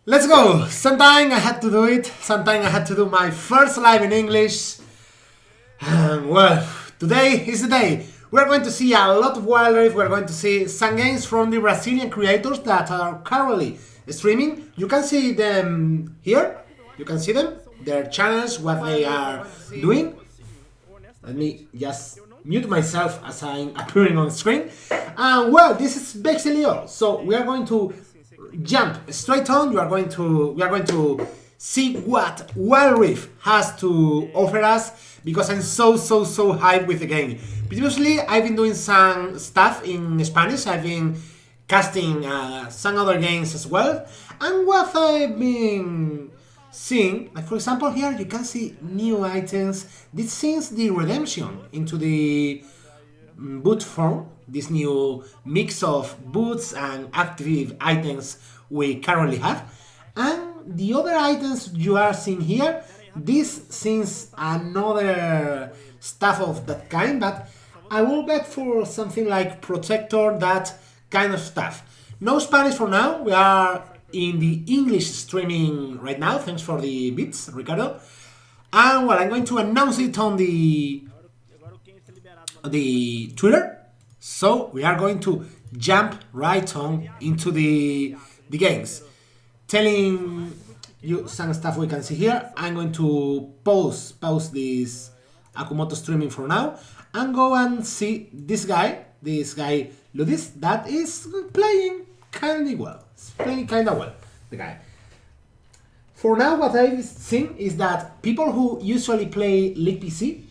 Let's go! Sometime I had to do it. Sometime I had to do my first live in English. Well, today is the day. We're going to see a lot of wildlife. We're going to see some games from the Brazilian creators that are currently streaming. You can see them here. You can see them, their channels, what they are doing. Let me just mute myself as I'm appearing on screen. And well, this is basically all. So we are going to jump straight on. We are going to see what Wild Rift has to offer us, because I'm so hyped with the game. Previously, I've been doing some stuff in Spanish. I've been casting some other games as well, and what I've been seeing, like for example here, you can see new items. This since the redemption into the boot form, this new mix of boots and active items we currently have. And the other items you are seeing here, this since another stuff of that kind, but I will bet for something like protector, that kind of stuff. No Spanish for now, we are in the English streaming right now, thanks for the bits, Ricardo. And well, I'm going to announce it on the Twitter. So we are going to jump right on into the games. Telling you some stuff we can see here. I'm going to pause this Akumoto streaming for now and go and see this guy Ludis, that is playing kinda well. It's playing kinda well, the guy. For now, what I've seen is that people who usually play League PC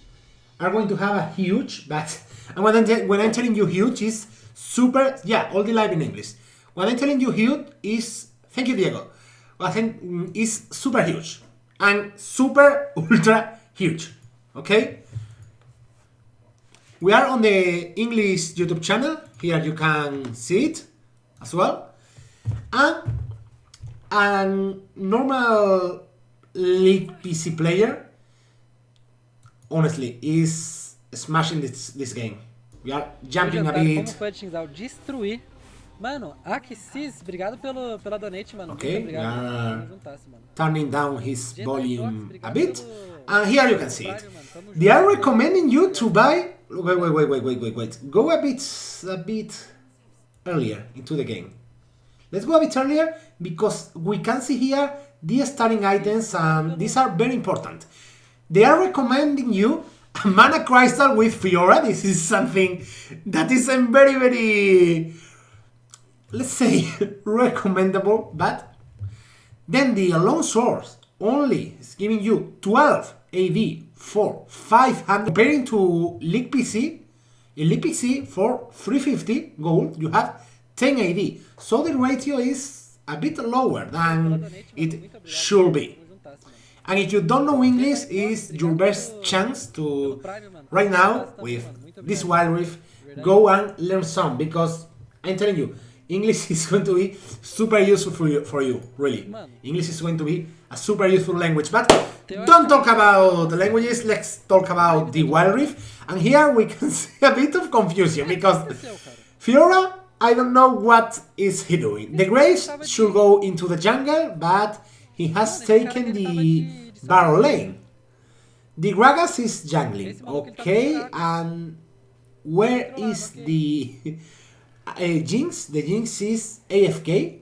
are going to have a huge, but and when I'm telling you huge is super, yeah, all the live in English. When I'm telling you huge is, thank you Diego, I think is super huge and super ultra huge, okay? We are on the English YouTube channel, here you can see it as well. And a normal League PC player, honestly, is smashing this game. We are jumping a bit. Como foi atingir destruir? Mano, Axis, obrigado pela donate, mano. Okay, muito obrigado. Turning down his volume a bit. And here you can see it. They are recommending you to buy. Wait. Go a bit earlier into the game. Let's go a bit earlier, because we can see here the starting items, and these are very important. They are recommending you a mana crystal with Fiora. This is something that is very, let's say, recommendable. But then the long sword only is giving you 12 AD for 500, comparing to League PC. In League PC for 350 gold you have 10 AD, so the ratio is a bit lower than it should be. And if you don't know English, is your best chance to, right now, with this Wild Rift, go and learn some, because I'm telling you, English is going to be super useful for you, really. English is going to be a super useful language. But don't talk about the languages, let's talk about the Wild Rift. And here we can see a bit of confusion, because Fiora, I don't know what is he doing. The Graves should go into the jungle, but he has taken the barrel lane. The Gragas is jungling, okay, and where is the Jinx? The Jinx is AFK.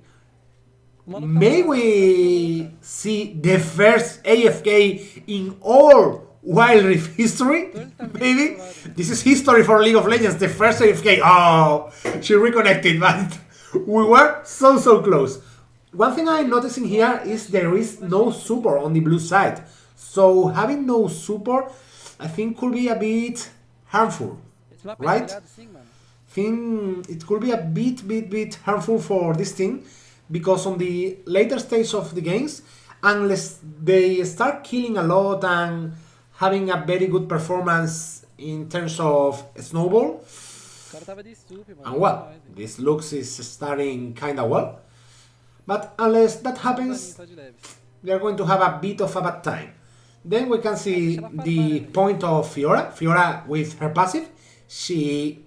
May we see the first AFK in all Wild Rift history? Maybe? This is history for League of Legends, the first AFK. Oh, she reconnected, but we were so close. One thing I'm noticing here is there is no support on the blue side. So having no support, I think could be a bit harmful, right? I think it could be a bit harmful for this team, because on the later stage of the games, unless they start killing a lot and having a very good performance in terms of snowball, and well, this looks is starting kinda well. But unless that happens, they are going to have a bit of a bad time. Then we can see the point of Fiora. Fiora with her passive, she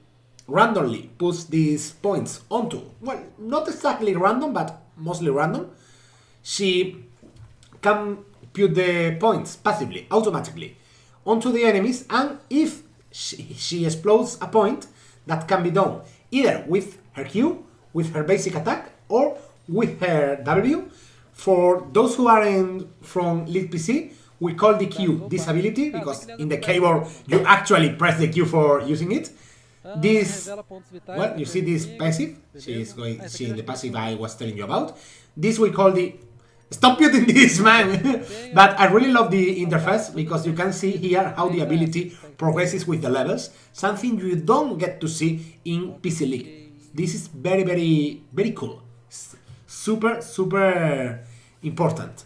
randomly puts these points onto, well, not exactly random, but mostly random. she can put the points passively, automatically, onto the enemies, and if she explodes a point, that can be done either with her Q, with her basic attack, or with her W. For those who aren't from Lead PC, we call the Q this ability, because in the keyboard you actually press the Q for using it. This, well, you see this passive, she in the passive I was telling you about. This we call the, stop putting this, man! But I really love the interface, because you can see here how the ability progresses with the levels, something you don't get to see in PC League. This is very, very, very cool. Super, super important.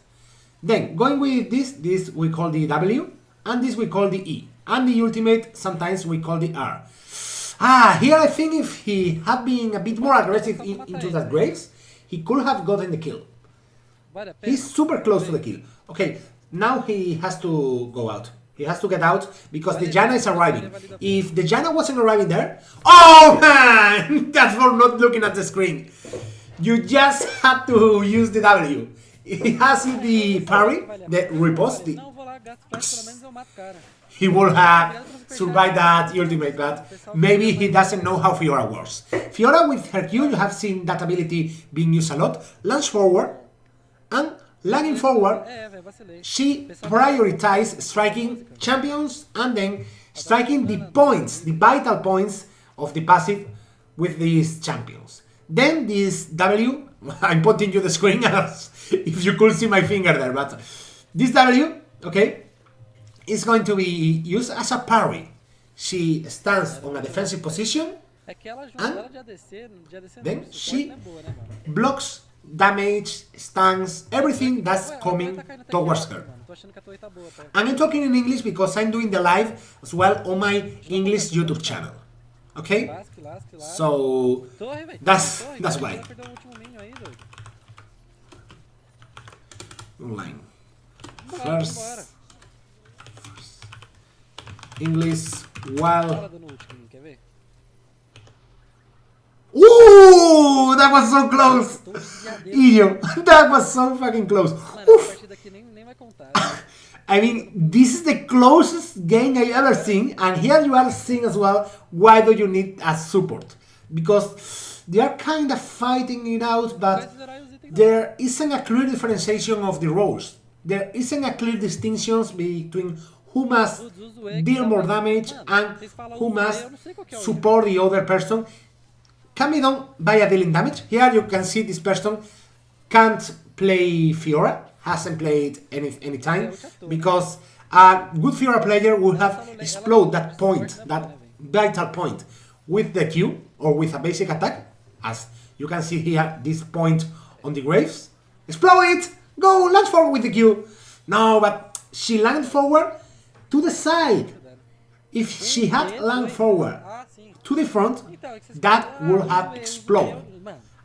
Then, going with this we call the W, and this we call the E. And the ultimate, sometimes we call the R. Here I think if he had been a bit more aggressive into that Graves, he could have gotten the kill. He's super close to the kill. Okay, now he has to go out. He has to get out because the Jana is arriving. If the Jana wasn't arriving there... Oh man! That's for not looking at the screen. You just have to use the W. He has the parry, the riposte. He will have survived that ultimate, but maybe he doesn't know how Fiora works. Fiora with her Q, you have seen that ability being used a lot. Launch forward, and lagging forward, she prioritizes striking champions and then striking the points, the vital points of the passive with these champions. Then this W, I'm pointing you the screen as if you could see my finger there, but this W, okay, is going to be used as a parry. She stands on a defensive position and then she blocks damage, stuns, everything that's coming towards her. And I'm talking in English because I'm doing the live as well on my English YouTube channel. Okay? So that's why. Online. First English while. Ooh, that was so close! Idiot, that was so fucking close. Oof. I mean, this is the closest game I ever seen, and here you are seeing as well why do you need a support. Because they are kind of fighting it out, but there isn't a clear differentiation of the roles. There isn't a clear distinction between who must deal more damage and who must support the other person. Can be done by dealing damage. Here you can see this person can't play Fiora, hasn't played any time, because a good Fiora player would have exploded that point, that vital point, with the Q or with a basic attack. As you can see here, this point on the Graves. Explode it! Go, launch forward with the Q! No, but she landed forward to the side. If she had landed forward to the front, that would have exploded.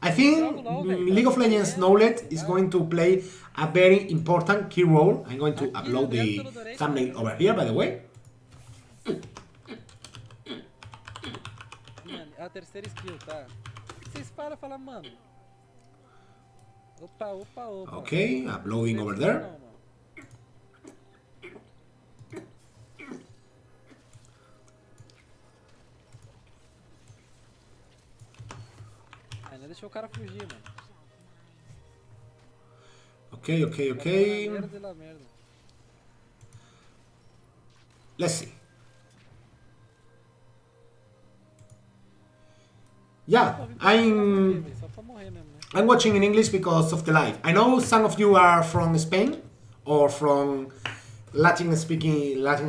I think League of Legends Knowledge is going to play a very important key role. I'm going to upload the thumbnail over here, by the way. Okay, uploading over there. Deixou o cara fugir, mano. Okay. Let's see. Yeah, I'm watching in English because of the live. I know some of you are from Spain or from Latin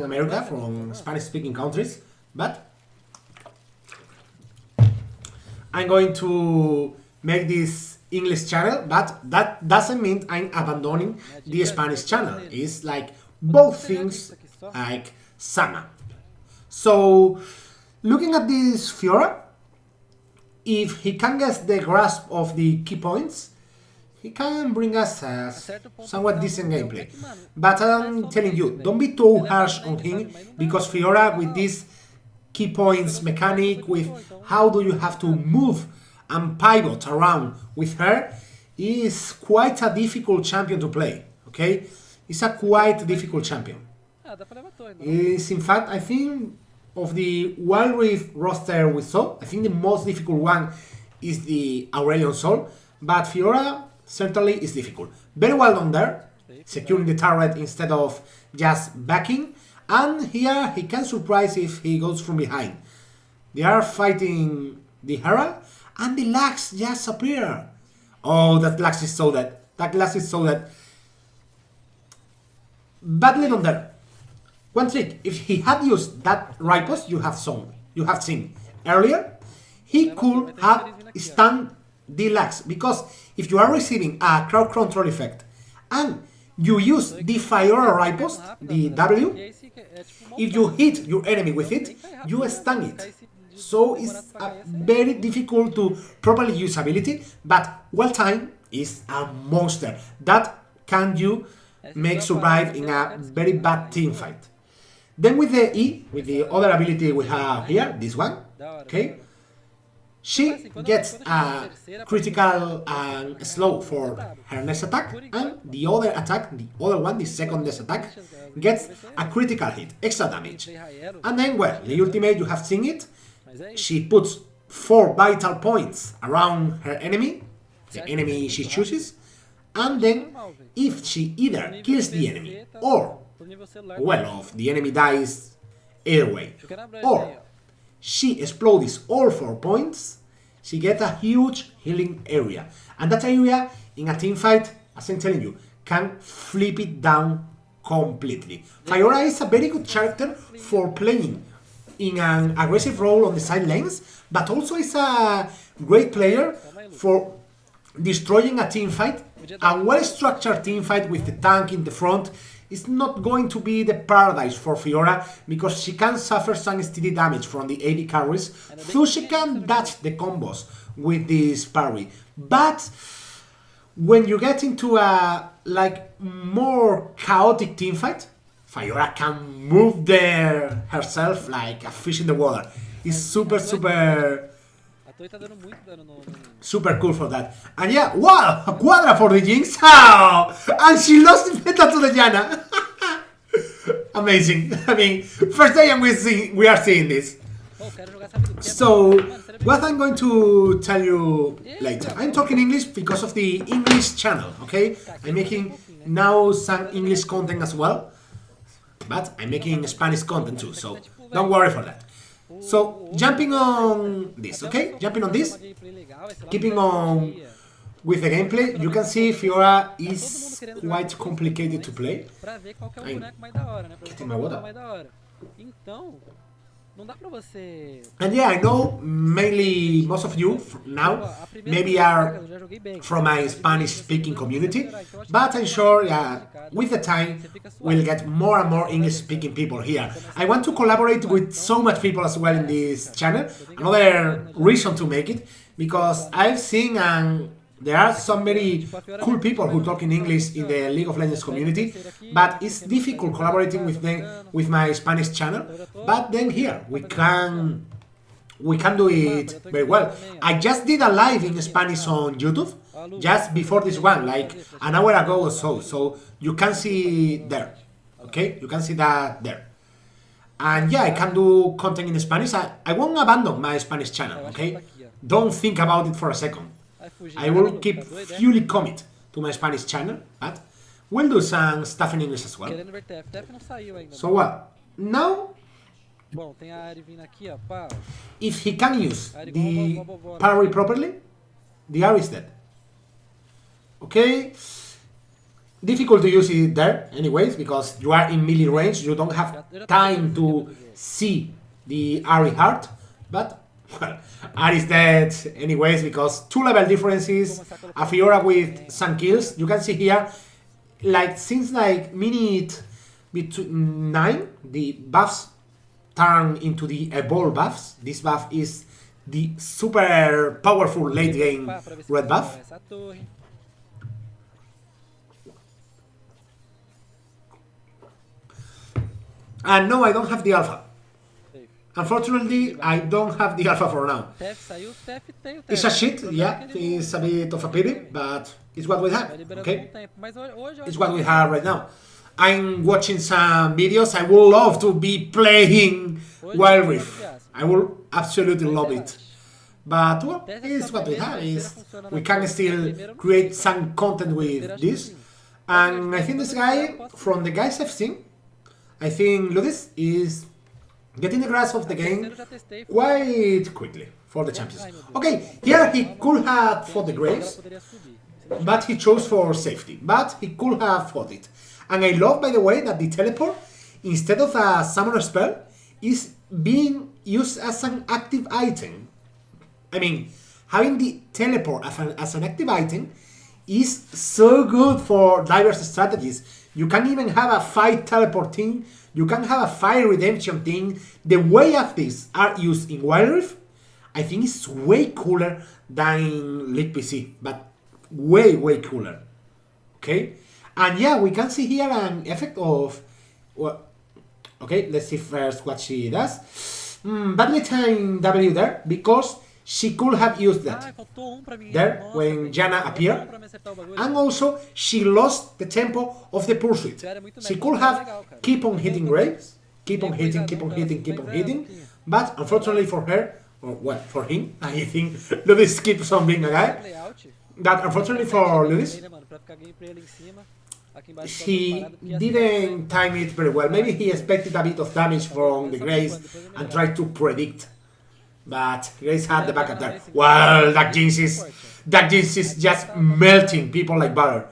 America, from Spanish-speaking countries, but I'm going to make this English channel, but that doesn't mean I'm abandoning the Spanish channel. It's like both things, like summer. So, looking at this Fiora, if he can get the grasp of the key points, he can bring us a somewhat decent gameplay. But I'm telling you, don't be too harsh on him, because Fiora with this key points mechanic, with how do you have to move and pivot around with her, is quite a difficult champion to play, okay? It's a quite difficult champion. Ah, dá pra levar torre, não? Is in fact, I think, of the Wild Rift roster we saw, I think the most difficult one is the Aurelion Sol, but Fiora certainly is difficult. Very well done there, securing the turret instead of just backing, and here he can surprise if he goes from behind. They are fighting the Herald, and the Lux just appear. Oh, that Lux is so dead. That Lux is so dead. Badly done there. One trick, if he had used that riposte you have seen earlier, he could have stunned the Lux, because if you are receiving a crowd control effect and you use the Fiora riposte, the W, if you hit your enemy with it, you stun it. So it's very difficult to properly use ability, but well time is a monster that can you make survive in a very bad team fight. Then with the E, with the other ability we have here, this one, okay, she gets a critical and slow for her next attack, and the other attack, the other one, the second next attack, gets a critical hit, extra damage. And then, well, the ultimate, you have seen it, she puts 4 vital points around her enemy, the enemy she chooses, and then if she either kills the enemy or, well, if the enemy dies either way, or she explodes all 4 points, she gets a huge healing area. And that area, in a team fight, as I'm telling you, can flip it down completely. Fiora is a very good character for playing in an aggressive role on the side lanes, but also is a great player for destroying a team fight. A well-structured team fight with the tank in the front is not going to be the paradise for Fiora, because she can suffer some steady damage from the AD carries, so she can dodge the combos with this parry. But when you get into a more chaotic team fight, Fiora can move there herself like a fish in the water. It's super cool for that. And yeah, wow, a Quadra for the Jinx. Oh, and she lost the meta to the Janna. Amazing. I mean, first time we are seeing this. So, what I'm going to tell you later. I'm talking English because of the English channel, okay? I'm making now some English content as well, but I'm making Spanish content too, so don't worry for that. So, jumping on this, okay? Jumping on this, keeping on with the gameplay, you can see Fiora is quite complicated to play. I'm getting my water. And yeah, I know mainly most of you now maybe are from my Spanish-speaking community, but I'm sure with the time we'll get more and more English-speaking people here. I want to collaborate with so much people as well in this channel. Another reason to make it, because I've seen and there are some very cool people who talk in English in the League of Legends community, but it's difficult collaborating with them with my Spanish channel. But then here we can do it very well. I just did a live in Spanish on YouTube just before this one, like an hour ago or so. So you can see there, okay? You can see that there. And yeah, I can do content in Spanish. I won't abandon my Spanish channel, okay? Don't think about it for a second. I will keep fully commit to my Spanish channel, but we'll do some stuff in English as well. So what? Now, if he can use the parry properly, the R is dead. Okay? Difficult to use it there anyways, because you are in melee range, you don't have time to see the Ari hard, but well, R is dead anyways, because 2 level differences, a Fiora with some kills. You can see here, like since like minute between 9, the buffs turn into the evolve buffs. This buff is the super powerful late game red buff. And no, I don't have the alpha. Unfortunately, I don't have the alpha for now. It's a shit, yeah, it's a bit of a pity, but it's what we have, okay? It's what we have right now. I'm watching some videos. I would love to be playing Wild Rift. I will absolutely love it. But, well, it's what we have. We can still create some content with this. And I think this guy, from the guys I've seen, I think Ludis is getting the grasp of the game quite quickly for the champions. Okay, here he could have fought the Graves, but he chose for safety. But he could have fought it. And I love, by the way, that the teleport, instead of a summoner spell, is being used as an active item. I mean, having the teleport as an active item is so good for diverse strategies. You can even have a fight teleport thing. You can have a fire redemption thing. The way of these are used in Wild Rift, I think it's way cooler than in League PC, but way cooler. Okay, and yeah, we can see here an effect of. Well, okay, let's see first what she does. Badly timed W there because she could have used that there when Jana appeared, and also she lost the tempo of the pursuit. She could have keep on hitting Graves, keep on hitting, but unfortunately for her, or well, for him, I think Ludis keeps on being a guy. That unfortunately for Ludis, he didn't time it very well. Maybe he expected a bit of damage from the Graves and tried to predict. But Grace had the backup there. Well, that Jinx is just melting people like butter.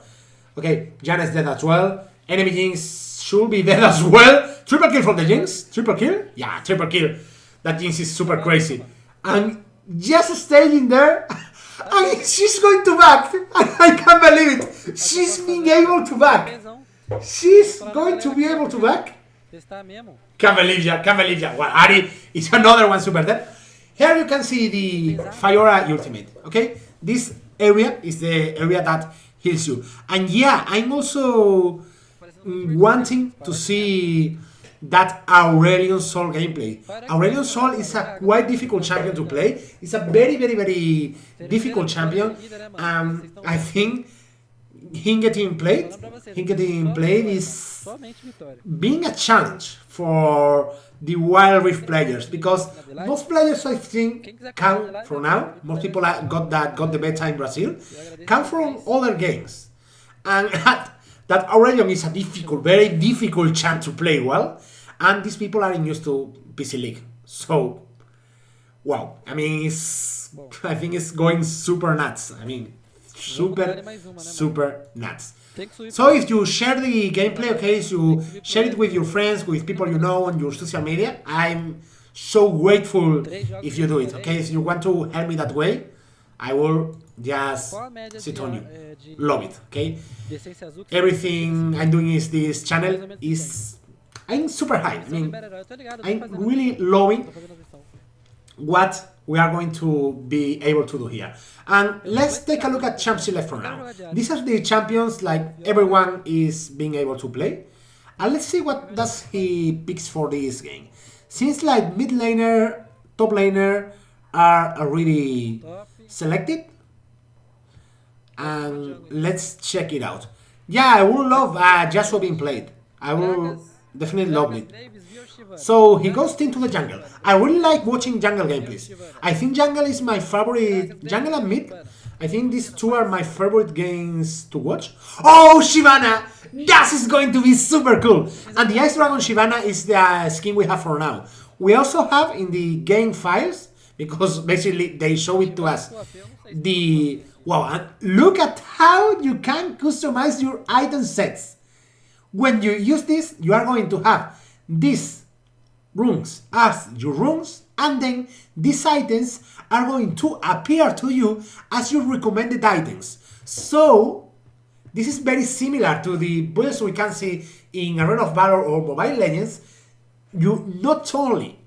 Okay, Jana is dead as well. Enemy Jinx should be dead as well. Triple kill for the Jinx. Triple kill? Yeah, triple kill. That Jinx is super crazy. And just staying there. And she's going to back. I can't believe it. She's being able to back. She's going to be able to back. Can't believe ya. Well, Ari is another one super dead. Here you can see the Fiora ultimate, okay? This area is the area that heals you. And yeah, I'm also wanting to see that Aurelion Sol gameplay. Aurelion Sol is a quite difficult champion to play. It's a very difficult champion. I think him getting played is being a challenge for the Wild Rift players, because most players I think come from now, most people got the beta in Brazil, come from other games, and that Aurelion is a very difficult champ to play well, and these people are used to PC League. So, wow, I mean, I think it's going super nuts. I mean, super nuts. So if you share the gameplay, okay, so you share it with your friends, with people you know on your social media, I'm so grateful if you do it, okay? If you want to help me that way, I will just sit on you. Love it, okay? Everything I'm doing is this channel is... I'm super high. I mean, I'm really loving what we are going to be able to do here. And let's take a look at champs left for now. These are the champions like everyone is being able to play. And let's see what does he picks for this game. Seems like mid laner, top laner are already selected. And let's check it out. Yeah, I would love Yasuo being played. I will definitely love it. So he goes into the jungle. I really like watching jungle gameplays. I think jungle is my favorite. Jungle and mid. I think these two are my favorite games to watch. Oh, Shyvana! That is going to be super cool. And the Ice Dragon Shyvana is the skin we have for now. We also have in the game files, because basically they show it to us, the... Wow, and look at how you can customize your item sets. When you use this, you are going to have these runes as your runes, and then these items are going to appear to you as your recommended items. So this is very similar to the builds we can see in Arena of Valor or Mobile Legends. You not only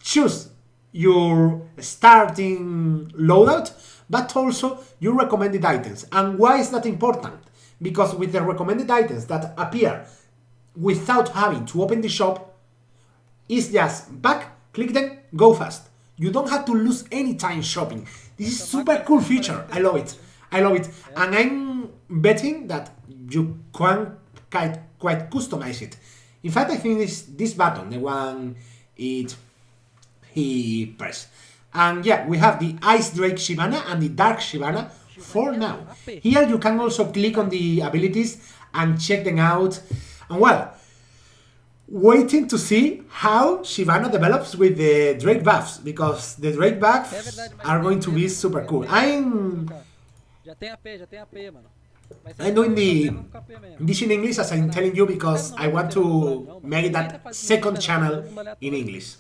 choose your starting loadout, but also your recommended items. And why is that important? Because with the recommended items that appear without having to open the shop, it's just back click them, go fast. You don't have to lose any time shopping. This is super cool feature. I love it. I love it. And I'm betting that you can quite customize it. In fact, I think this button, the one he pressed. And yeah, we have the Ice Drake Shyvana and the Dark Shyvana for now. Here you can also click on the abilities and check them out. And well, waiting to see how Shyvana develops with the Drake buffs, because the Drake buffs are going to be super cool. I'm doing this in English as I'm telling you because I want to make that second channel in English.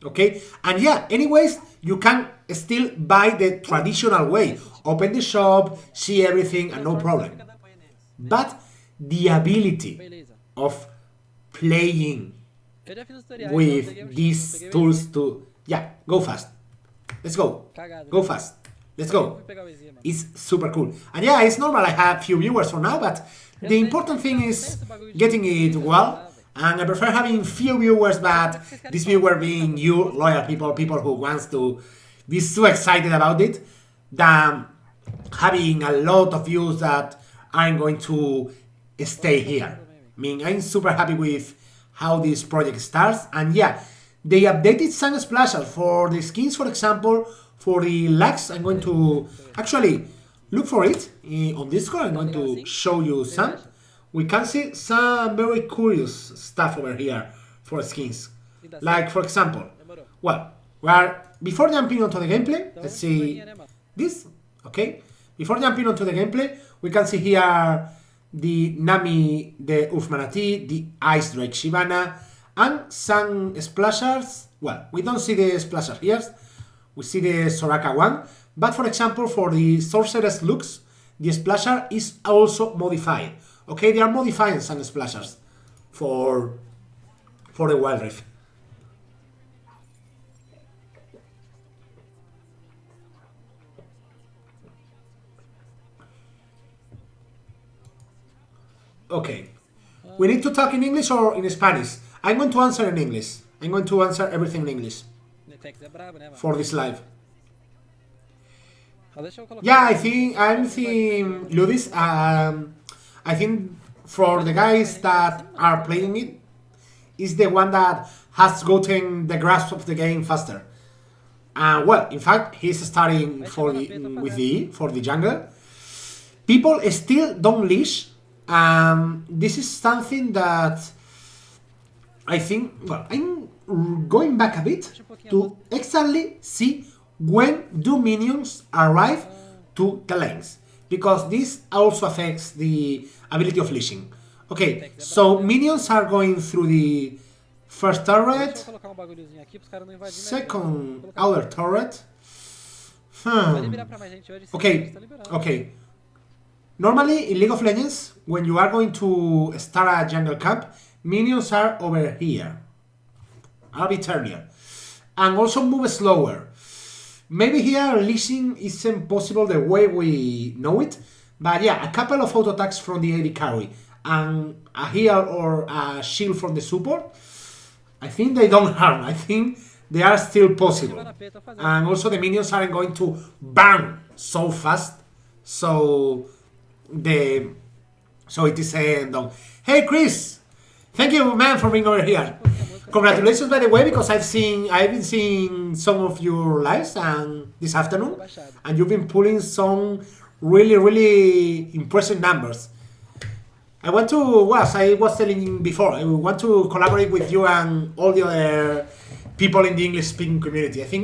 Okay, and yeah, anyways, you can still buy the traditional way. Open the shop, see everything, and no problem. But the ability of playing with these tools to... Yeah, go fast. Let's go. Go fast. Let's go. It's super cool. And yeah, it's normal I have few viewers for now, but the important thing is getting it well. And I prefer having few viewers, but this viewer being you, loyal people who wants to be so excited about it, than having a lot of views that aren't going to stay here. I mean, I'm super happy with how this project starts. And yeah, they updated some splashers for the skins, for example, for the lags. I'm going to actually look for it on Discord. I'm going to show you some. We can see some very curious stuff over here for skins. Like, for example, well, before jumping onto the gameplay, let's see this, okay? Before jumping onto the gameplay, we can see here the Nami, the Ufmanati, the Ice Drake Shyvana, and some splashers. Well, we don't see the splasher here, we see the Soraka one, but for example, for the Sorceress looks, the splasher is also modified. Okay, they are modifying some splashers for the Wild Rift. Okay, we need to talk in English or in Spanish? I'm going to answer in English. I'm going to answer everything in English for this live. Yeah, I'm seeing Ludis. I think for the guys that are playing it, is the one that has gotten the grasp of the game faster. Well, in fact, he's starting for the jungle. People still don't leash. This is something that I think, well, I'm going back a bit to exactly see when do minions arrive to the lanes, because this also affects the ability of leashing. Okay, so minions are going through the first turret, second outer turret. Okay. Normally in League of Legends, when you are going to start a jungle camp, minions are over here, a bit earlier, and also move slower. Maybe here leashing isn't possible the way we know it, but yeah, a couple of auto attacks from the AD carry and a heal or a shield from the support, I think they don't harm. I think they are still possible. And also the minions aren't going to burn so fast, so it is done. Hey Chris, thank you man for being over here. Congratulations, by the way, because I've been seeing some of your lives and this afternoon, and you've been pulling some really impressive numbers. I want to, as I was telling you before, I want to collaborate with you and all the other people in the English-speaking community. I think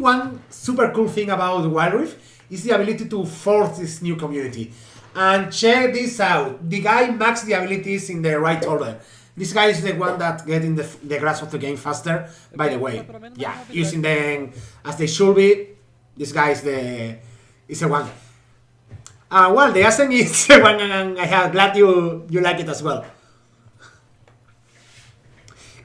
one super cool thing about Wild Rift is the ability to force this new community. And check this out. The guy maxed the abilities in the right order. This guy is the one that getting the grasp of the game faster, by the way. Yeah, using them as they should be. This guy is the one. Well, the Ascent is the one, and I'm glad you like it as well.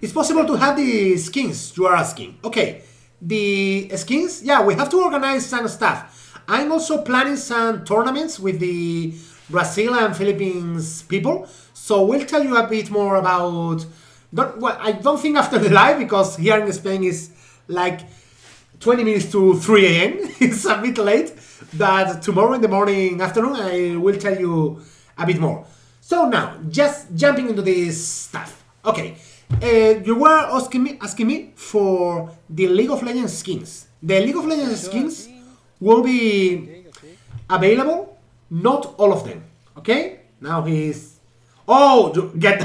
It's possible to have the skins, you are asking. Okay, the skins, yeah, we have to organize some stuff. I'm also planning some tournaments with the Brazil and Philippines people, so we'll tell you a bit more about Well, I don't think after the live, because here in Spain is like 20 minutes to 3 a.m. It's a bit late, but tomorrow in the morning, afternoon, I will tell you a bit more. So now, just jumping into this stuff. Okay, you were asking me for the League of Legends skins. The League of Legends skins will be available, not all of them. Okay, now he's... Oh, get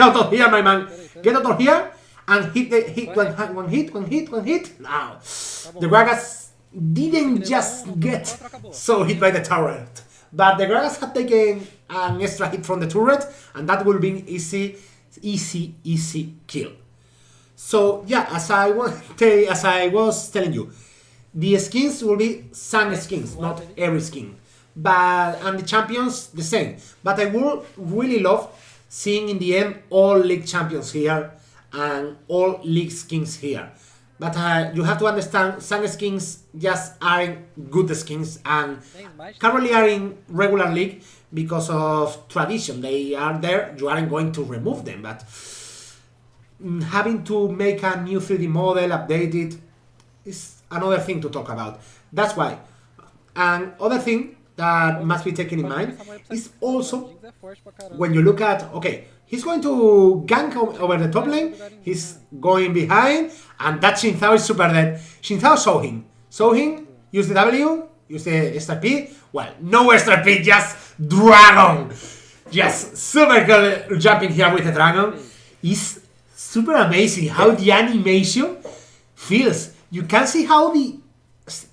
out of here, my man. Get out of here and hit one hit. Now, the Gragas didn't just get so hit by the turret, but the Gragas had taken an extra hit from the turret, and that will be easy kill. So yeah, as I was telling you, the skins will be some skins, not every skin. And the champions the same. But I would really love seeing in the end all league champions here and all league skins here. But you have to understand, some skins just aren't good skins and currently are in regular league because of tradition. They are there, you aren't going to remove them, but having to make a new 3D model, update it, is another thing to talk about. That's why. And other thing that must be taken in mind is also when you look at, okay, he's going to gank over the top lane, he's going behind, and that Xin Zhao is super dead. Xin Zhao saw him, use the W, use the extra P, well, no extra P, just dragon. Just super cool jumping here with the dragon. It's super amazing how the animation feels. You can see how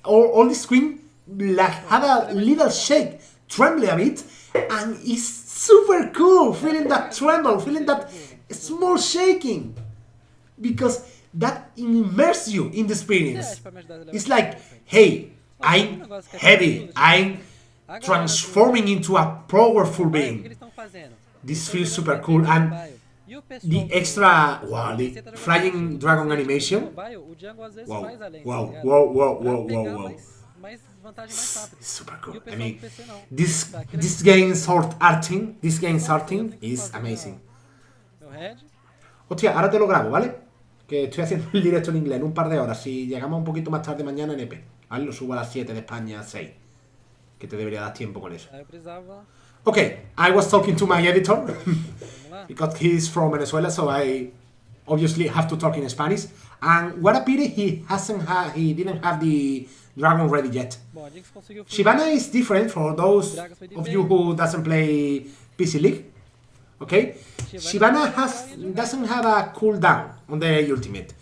all the screen like had a little shake, tremble a bit, and it's super cool feeling that tremble, feeling that small shaking, because that immerses you in the experience. It's like, hey, I'm heavy, I'm transforming into a powerful being. This feels super cool, and the extra, wow, the flying dragon animation. Wow. It's super cool. I mean, this game sorting is amazing. Hostia, ahora te lo grabo, ¿vale? Que estoy haciendo el directo en inglés en un par de horas. Si llegamos un poquito más tarde mañana en EP, ¿vale? Lo subo a las 7 de España, 6. Que te debería dar tiempo con eso. Okay, I was talking to my editor because he's from Venezuela, so I obviously have to talk in Spanish. And what a pity he didn't have the dragon ready yet. Shyvana is different for those of you who doesn't play PC League. Okay, Shyvana doesn't have a cooldown on the ultimate.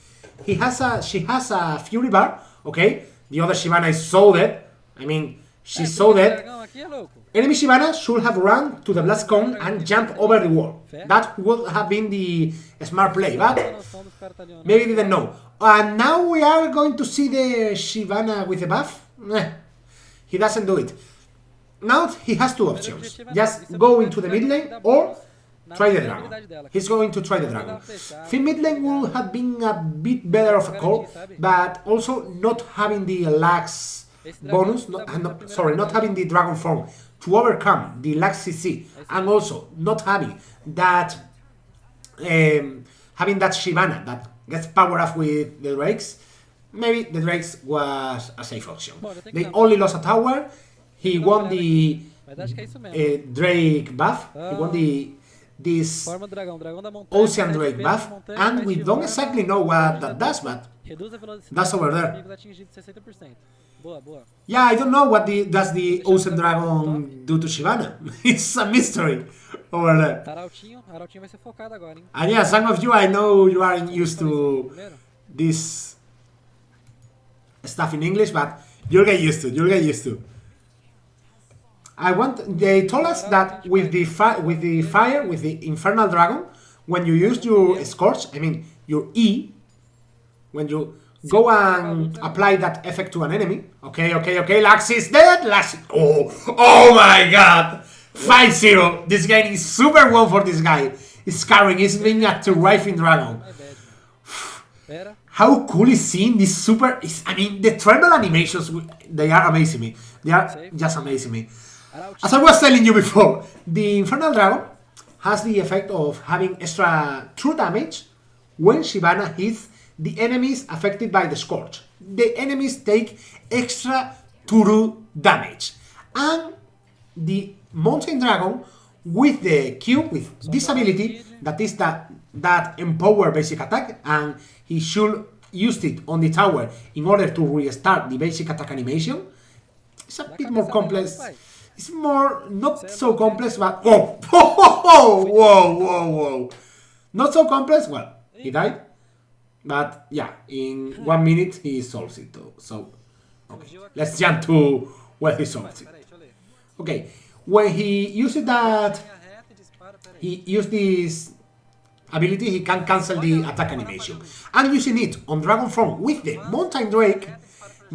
She has a Fury bar. Okay, the other Shyvana is so dead. I mean, she's so dead. Enemy Shyvana should have run to the blast cone and jump over the wall. That would have been the smart play, but maybe didn't know. And now we are going to see the Shyvana with the buff. He doesn't do it. Now he has two options. Just go into the mid lane or try the dragon. He's going to try the dragon. I think mid lane would have been a bit better of a call, but also not having the lags bonus, not having the dragon form to overcome the lag CC, and also not having that Shyvana that gets power up with the Drakes. Maybe the Drakes was a safe option. They only lost a tower. He won the Drake buff. He won this Ocean Drake buff, and we don't exactly know what that does, but that's over there. Yeah, I don't know what does the Ocean Dragon do to Shyvana. It's a mystery over there. And yeah, some of you, I know you aren't used to this stuff in English, but you'll get used to. They told us that with the fire, with the Infernal Dragon, when you use your Scorch, I mean your E, when you go and apply that effect to an enemy. Okay, Lax is dead. Oh my god! 5-0. This game is super well for this guy. He's carrying, he's being a terrifying dragon. How cool is seeing this super... I mean, the tremble animations, they are amazing me. They are just amazing me. As I was telling you before, the Infernal Dragon has the effect of having extra true damage when Shyvana hits the enemies affected by the Scorch. The enemies take extra 2 damage. And the Mountain Dragon with the Q, with this ability, that is that empower basic attack, and he should use it on the tower in order to restart the basic attack animation. It's a bit more complex. It's more, not so complex, but oh, whoa. Not so complex. Well, he died, but yeah, in 1 minute he solves it though. So, okay, let's jump to where he solves it. Okay, when he used that, he used this ability, he can cancel the attack animation. And using it on Dragonform with the Mountain Drake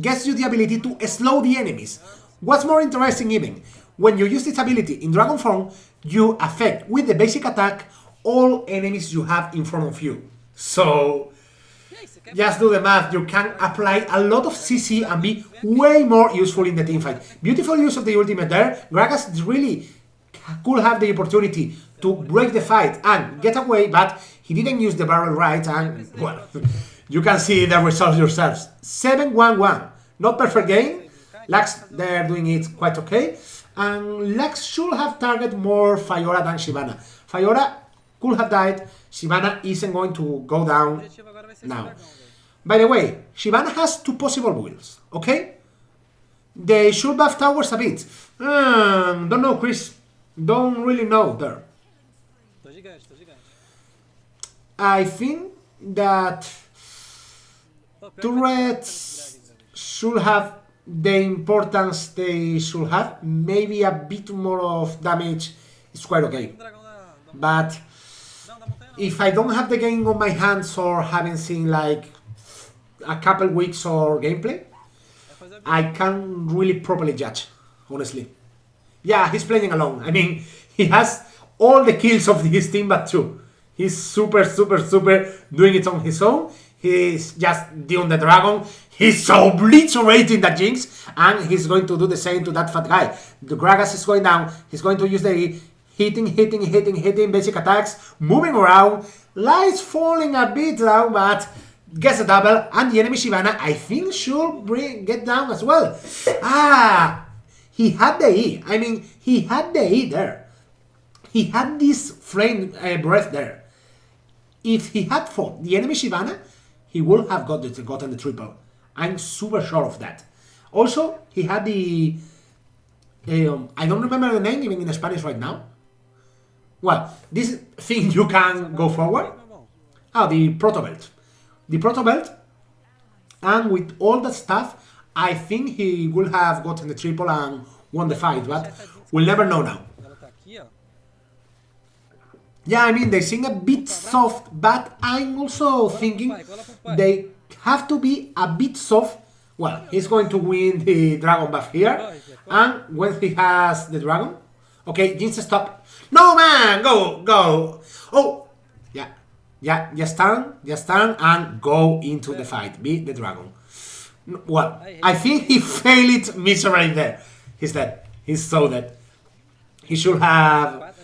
gets you the ability to slow the enemies. What's more interesting even, when you use this ability in Dragonform, you affect with the basic attack all enemies you have in front of you. So, just do the math, you can apply a lot of CC and be way more useful in the teamfight. Beautiful use of the ultimate there. Gragas really could have the opportunity to break the fight and get away, but he didn't use the barrel right, and, well, you can see the results yourselves. 7-1-1. Not perfect game. Lux, they're doing it quite okay. And Lux should have targeted more Fiora than Shyvana. Fiora could have died. Shyvana isn't going to go down now. By the way, Shyvana has 2 possible builds, okay? They should buff towers a bit. Don't know, Chris. Don't really know there. I think that turrets should have the importance they should have. Maybe a bit more of damage is quite okay. But if I don't have the game on my hands or haven't seen like a couple weeks or gameplay, I can't really properly judge, honestly. Yeah, he's playing alone. I mean, he has all the kills of his team but 2. He's super doing it on his own. He's just doing the dragon. He's so obliterating the Jinx, and he's going to do the same to that fat guy. The Gragas is going down. He's going to use the hitting basic attacks, moving around. Light's falling a bit down, but gets a double, and the enemy Shyvana, I think, should get down as well. He had the E. I mean, he had the E there. He had this flame breath there. If he had fought the enemy Shyvana, he would have gotten the triple. I'm super sure of that. Also, he had the... I don't remember the name even in Spanish right now. Well, this thing you can go forward. The Proto Belt. The Proto Belt. And with all that stuff, I think he will have gotten the triple and won the fight, but we'll never know now. Yeah, I mean, they seem a bit soft, but I'm also thinking they have to be a bit soft. Well, he's going to win the dragon buff here, and when he has the dragon... Okay, Jinx, stop. No, man! Go! Oh! Yeah, just turn, and go into the fight. Beat the dragon. Well, I think he failed it miserably there. He's dead. He's so dead. He should have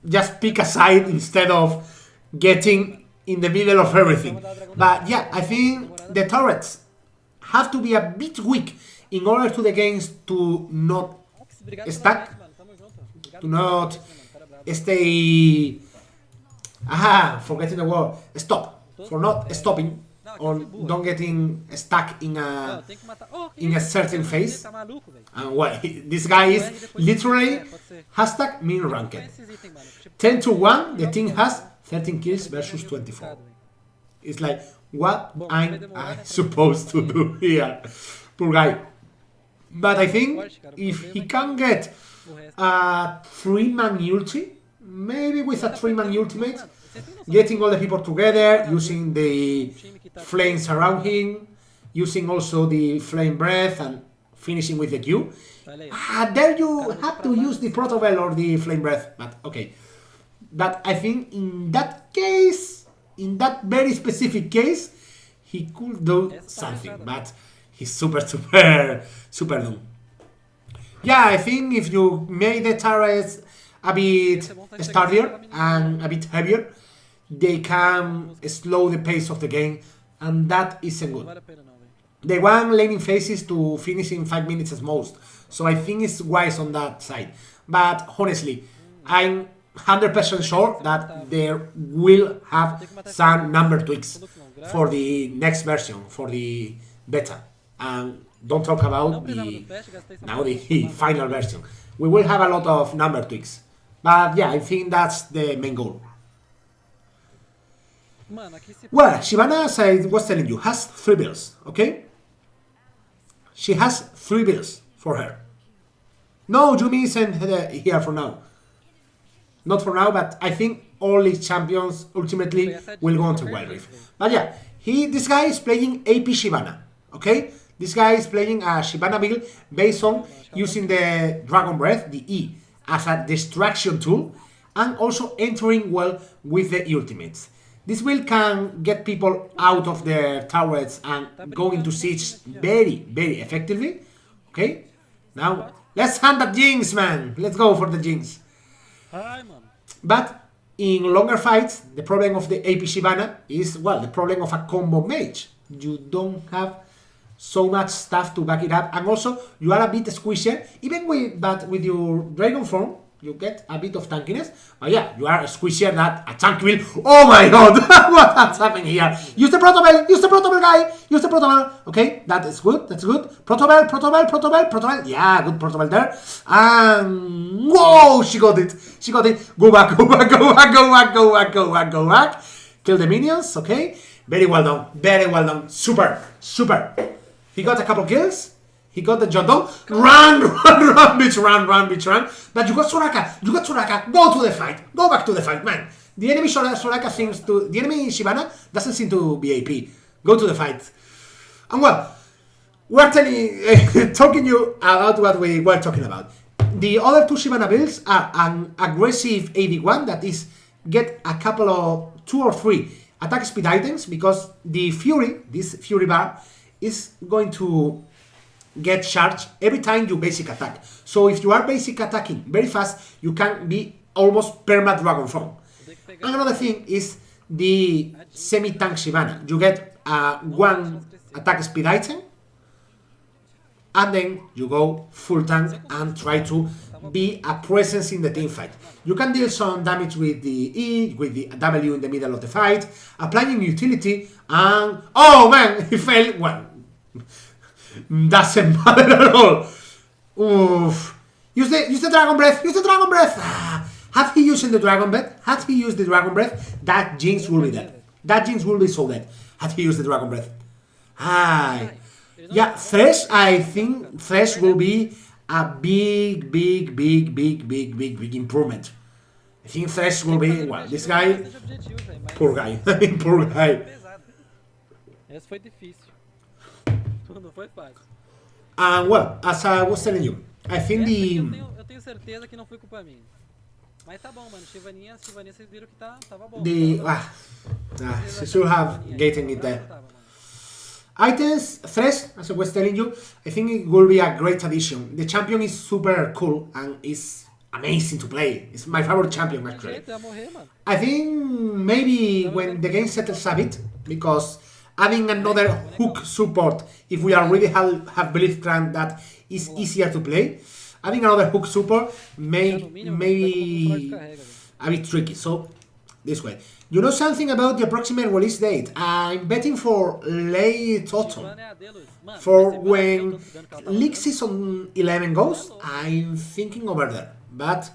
just pick a side instead of getting in the middle of everything. But yeah, I think the turrets have to be a bit weak in order to the games to not stack, to not stay... forgetting the word. Stop. For not stopping or don't getting stuck in a certain phase. And well, this guy is literally hashtag mean ranked. 10-1, the team has 13 kills versus 24. It's like, what am I supposed to do here? Poor guy. But I think if he can get a 3-man ulti, maybe with a 3-man ultimate, getting all the people together, using the flames around him, using also the flame breath and finishing with the Q. There you have to use the protobell or the flame breath, but okay. But I think in that case, in that very specific case, he could do something, but he's super doomed. Yeah, I think if you make the turrets a bit sturdier and a bit heavier, they can slow the pace of the game, and that isn't Não good. vale a pena não, velho. The one laning phase is to finish in 5 minutes at most, so I think it's wise on that side. But honestly, I'm 100% sure that there will have some number tweaks for the next version, for the beta. And don't talk about the now the final version. We will have a lot of number tweaks. But yeah, I think that's the main goal. Mano, aqui se Well, Shyvana, as I was telling you, has 3 builds, okay? She has 3 builds for her. No, Yumi isn't here for now. Not for now, but I think all these champions ultimately will go on to Wild Rift. But yeah, this guy is playing AP Shyvana, okay? This guy is playing a Shyvana build based on using the Dragon Breath, the E, as a distraction tool, and also entering well with the ultimates. This build can get people out of their turrets and go into siege very, very effectively. Okay? Now, let's hunt that Jinx, man! Let's go for the Jinx. Ai, mano. But in longer fights, the problem of the AP Shyvana is, well, the problem of a combo mage. You don't have so much stuff to back it up, and also you are a bit squishy. Even with your Dragon Form, you get a bit of tankiness. But yeah, you are squishier that a tank will. Oh my god! What's happening here? Use the protobell! Use the protobell, guy! Use the protobell! Okay, that is good. That's good. Protobell, protobell, protobell, protobell. Yeah, good protobell there. And whoa! She got it. She got it. Go back, go back, go back, go back, go back, go back, go back. Kill the minions. Okay. Very well done. Very well done. Super. Super. He got a couple kills. He got the Jota. Run, run, run, bitch, run, bitch, run. But you got Soraka. You got Soraka. Go to the fight. Go back to the fight, man. The enemy Soraka seems to. The enemy Shyvana doesn't seem to be AP. Go to the fight. And well, we're talking you about what we were talking about. The other 2 Shyvana builds are an aggressive AD1 that is get a couple of 2 or 3 attack speed items, because the Fury, this Fury bar, is going to get charged every time you basic attack. So if you are basic attacking very fast, you can be almost perma Dragon Form. And another thing is the semi-tank Shyvana. You get 1 attack speed item, and then you go full tank and try to be a presence in the team fight. You can deal some damage with the E, with the W in the middle of the fight, applying utility, and oh man, he fell. Well, doesn't matter at all. Oof. Use the Dragon Breath. Use the Dragon Breath. Had he used the Dragon Breath? Had he used the Dragon Breath? That Jinx will be dead. That Jinx will be so dead. Had he used the Dragon Breath? Hi. Yeah, Thresh. I think Thresh will be a big improvement. I think Thresh will be. Well, this guy. Poor guy. Poor guy. Essa foi difícil. Não foi fácil. And well, as I was telling you, I think eu tenho certeza que não foi culpa minha. Mas tá bom, mano. Shyvaninha, vocês viram que tava bom. She should have gotten it there. Items, Thresh, as I was telling you, I think it will be a great addition. The champion is super cool and is amazing to play. It's my favorite champion, actually. I think maybe when the game settles a bit, because adding another hook support, if we already have Blitzcrank that is easier to play, adding another hook support maybe a bit tricky. So, this way. You know something about the approximate release date? I'm betting for late autumn. For when League Season 11 goes, I'm thinking over there. But,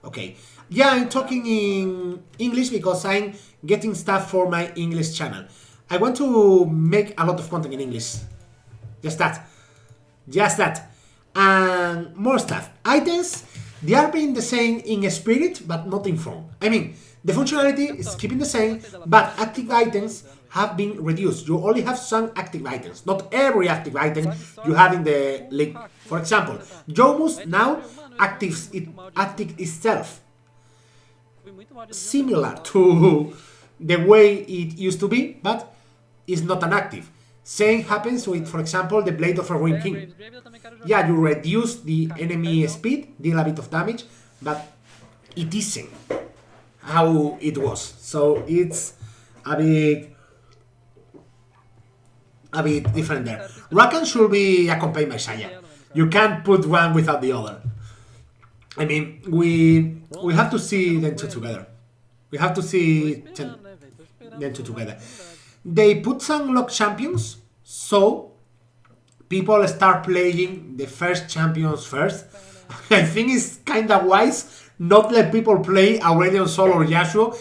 okay. Yeah, I'm talking in English because I'm getting stuff for my English channel. I want to make a lot of content in English. Just that. Just that. And more stuff. Items, they are being the same in spirit, but not in form. I mean, the functionality is keeping the same, but active items have been reduced. You only have some active items. Not every active item you have in the league. For example, Jomus now actives itself. Similar to the way it used to be, but is not an active. Same happens with, for example, the Blade of a Ruin King. Yeah, you reduce the enemy speed, deal a bit of damage, but it isn't how it was. So it's a bit different there. Rakan should be accompanied by Saya. You can't put one without the other. I mean, we have to see them two together. We have to see them two together. They put some lock champions, so people start playing the first champions first. I think it's kind of wise not let people play Aurelion Sol or Yasuo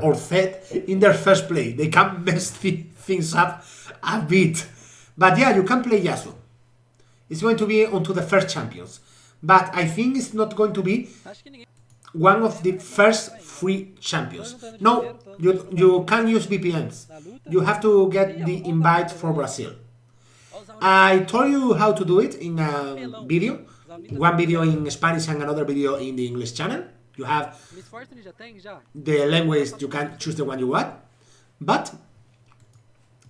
or Zed in their first play. They can mess things up a bit. But yeah, you can play Yasuo. It's going to be onto the first champions. But I think it's not going to be one of the first free champions. No, you can't use VPNs. You have to get the invite for Brazil. I told you how to do it in a video. One video in Spanish and another video in the English channel. You have the language, you can choose the one you want. But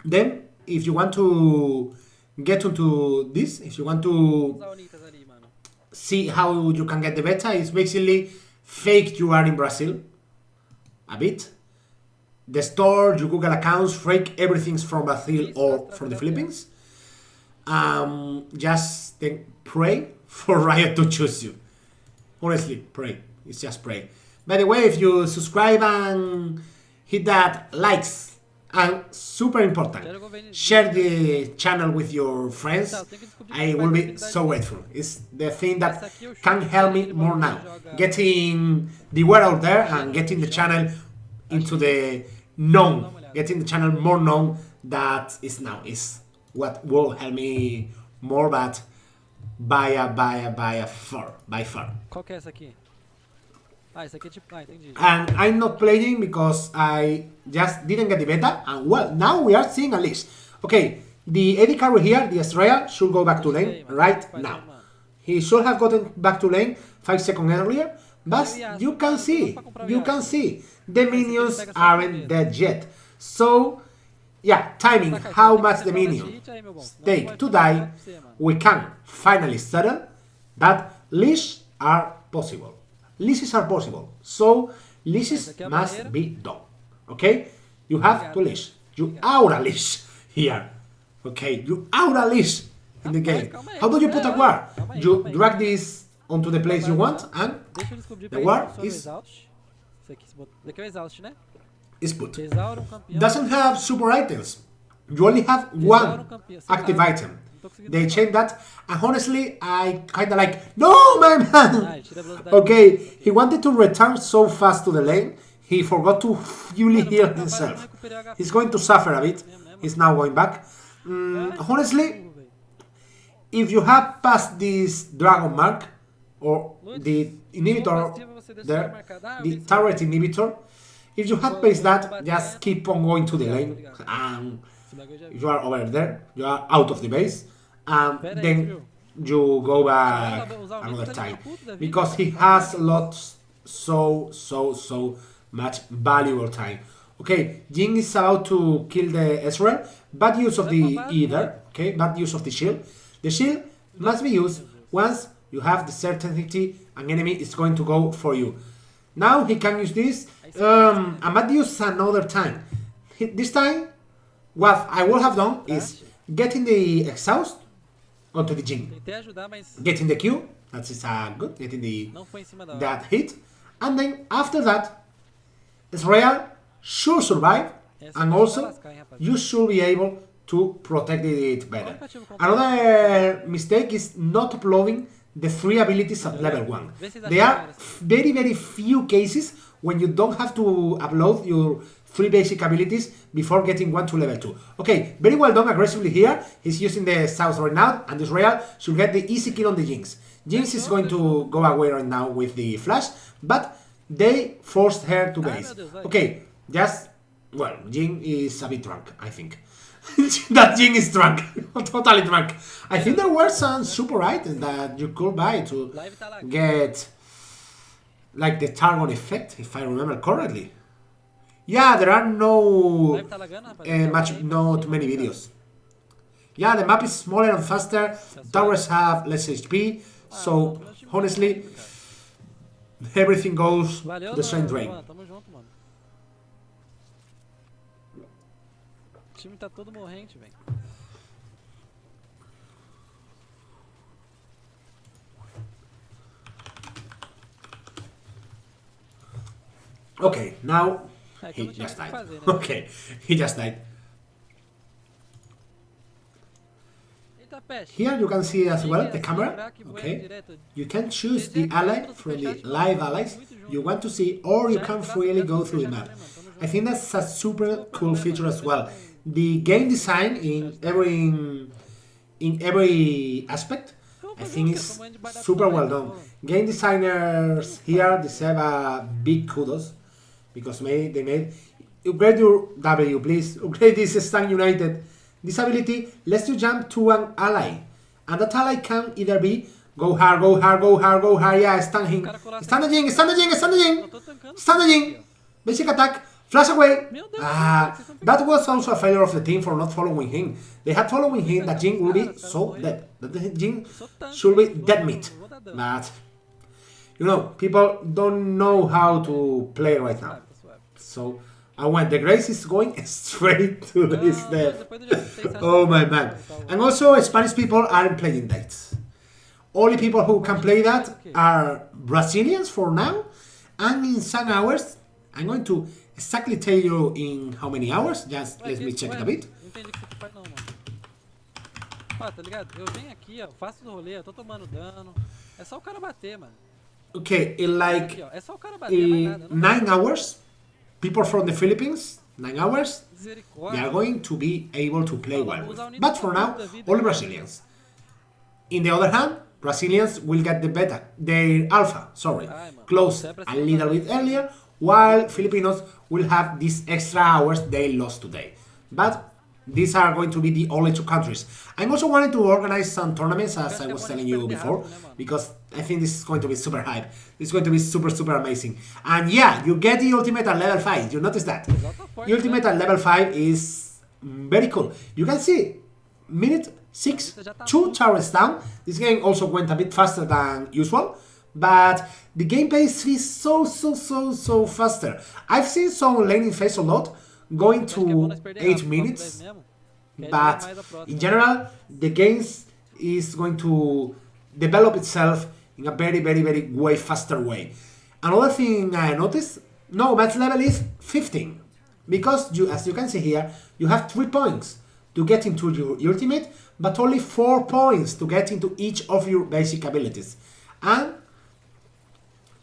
then, if you want to get into this, if you want to see how you can get the beta, it's basically fake you are in Brazil a bit. The store, your Google accounts, fake everything's from Brazil or from the Philippines. Just then pray for Riot to choose you. Honestly, pray. It's just pray. By the way, if you subscribe and hit that likes, and super important, share the channel with your friends. I will be so grateful. It's the thing that can help me more now. Getting the word out there and getting the channel into the known. Getting the channel more known that is now is what will help me more, but by far. Qual que é essa aqui? Ah, esse aqui é tipo... Ah, entendi. And I'm not playing because I just didn't get the beta. And well, now we are seeing a list. Okay, the AD carry here, the Estrella, should go back to lane right now. He should have gotten back to lane 5 seconds earlier. But you can see, the minions aren't dead yet. So, yeah, timing, how much the minions take to die, we can finally settle that leash are possible. Leashes are possible, so leashes must be done. Okay, you have to leash. You aura leash here. Okay, you aura leash in the game. How do you put a ward? You drag this onto the place you want, and the ward is put. Doesn't have super items. You only have one active item. They changed that, and honestly, I kinda like, no, my man! Okay, he wanted to return so fast to the lane, he forgot to fully heal himself. He's going to suffer a bit. He's now going back. Honestly, if you have passed this dragon mark, or the inhibitor there, the turret inhibitor, if you have passed that, just keep on going to the lane, and you are over there, you are out of the base, and then you go back another time, because he has lots so much valuable time. Okay, Jin is about to kill the Ezreal. Bad use of the Ether. Okay, bad use of the shield. The shield must be used once you have the certainty an enemy is going to go for you. Now he can use this, and bad use another time. This time, what I would have done is getting the exhaust onto the Jin, getting the Q, that is good, getting that hit, and then after that, Ezreal should survive, and also you should be able to protect it better. Another mistake is not uploading the 3 abilities at level 1. There are very few cases when you don't have to upload your 3 basic abilities before getting 1 to level 2. Okay, very well done aggressively here. He's using the South right now, and Israel should get the easy kill on the Jinx. Jinx is going to go away right now with the flash, but they forced her to base. Okay, just, well, Jin is a bit drunk, I think. That Jin is drunk, totally drunk. I think there were some super items that you could buy to get, like the Targon effect, if I remember correctly. Yeah, there are not many videos. Yeah, the map is smaller and faster, towers have less HP, so honestly, everything goes Valeu, to the same drain. Joana, tamo junto, mano. O time tá todo morrente, velho. Okay, now É que eu he não tinha just o que died. fazer, né? Okay, he just died. Eita, peste. Here you can see as well the Cheguei camera. craque, voando Okay, direto. you can choose the GG, ally cara, from the superchat, live mano. allies Muito junto. you want to see, or you Já can entrasse freely direto go no through the superchat map. também, mano. Tamo junto. I think that's a super Qual o cool problema, feature mano? as Você well. não- The game design in every aspect, Eu vou I fazer think o quê? is Tô morrendo de barato super também, well tá done. bom. Game designers here deserve a big kudos because they made upgrade your W, please upgrade this Stan United. This ability lets you jump to an ally, and that ally can either be go hard, go hard, go hard, go hard. Yeah, stun him, stun the Jing, stun the Jing, stun the Jing, Eu tô tancando stun the tudo Jing. aqui, ó. Basic attack, flash away. Meu Deus, vocês estão That pegando was also a failure of the team for not following him. They had following him that Jing will be so dead. That the Jing Eu sou tanque, should be eu dead vou- meat. vou dar dano. But you know, people don't know how to play right now. Tá suave. So I went. The Grace is going straight to his Não, death. depois do jeito, vocês acham Oh que my eu man. vou botar o- And also Spanish people aren't playing that. Only people who can play that are Brazilians for now. And in some hours, I'm going to exactly tell you in how many hours. Just Ué, let que me isso? check Ué, it a bit. Não entendi o que você faz não, mano. Ah, tá ligado? Eu venho aqui, ó, faço o rolê, eu tô tomando dano. É só o cara bater, mano. Okay, in Aqui, like ó, é só o cara bater, mais nada. Não 9 hours, people from the Philippines, 9 hours, they misericórdia. are going to be able to play well with. Vamos usar o But for now, only Brazilians. In the other hand, Brazilians will get the beta, their alpha, sorry, Ai, mano. closed Você é pra a cima little da- bit earlier, while Filipinos will have these extra hours they lost today. But these are going to be the only two countries. I'm also wanting to organize some tournaments, as I was telling you before, because I think this is going to be super hype. It's going to be super, super amazing. And yeah, you get the ultimate at level 5. You notice that? The ultimate at level 5 is very cool. You can see, minute 6, 2 towers down. This game also went a bit faster than usual, but the game pace is so faster. I've seen some laning phase a lot, going to 8 minutes, but in general, the game is going to develop itself in a very way faster way. Another thing I noticed, no, match level is 15, because you, as you can see here, you have 3 points to get into your ultimate, but only 4 points to get into each of your basic abilities. And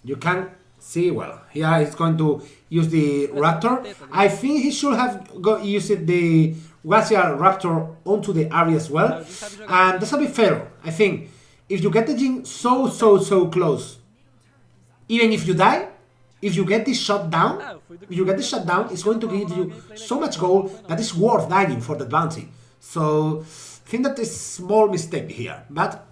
you can see, well, here he's going to use the Raptor. I think he should have used the Glacial Raptor onto the area as well. And that's a bit fair, I think. If you get the Jing so close, even if you die, if you get this shot down, it's going to give you so much gold that is worth dying for the bounty. So I think that is a small mistake here, but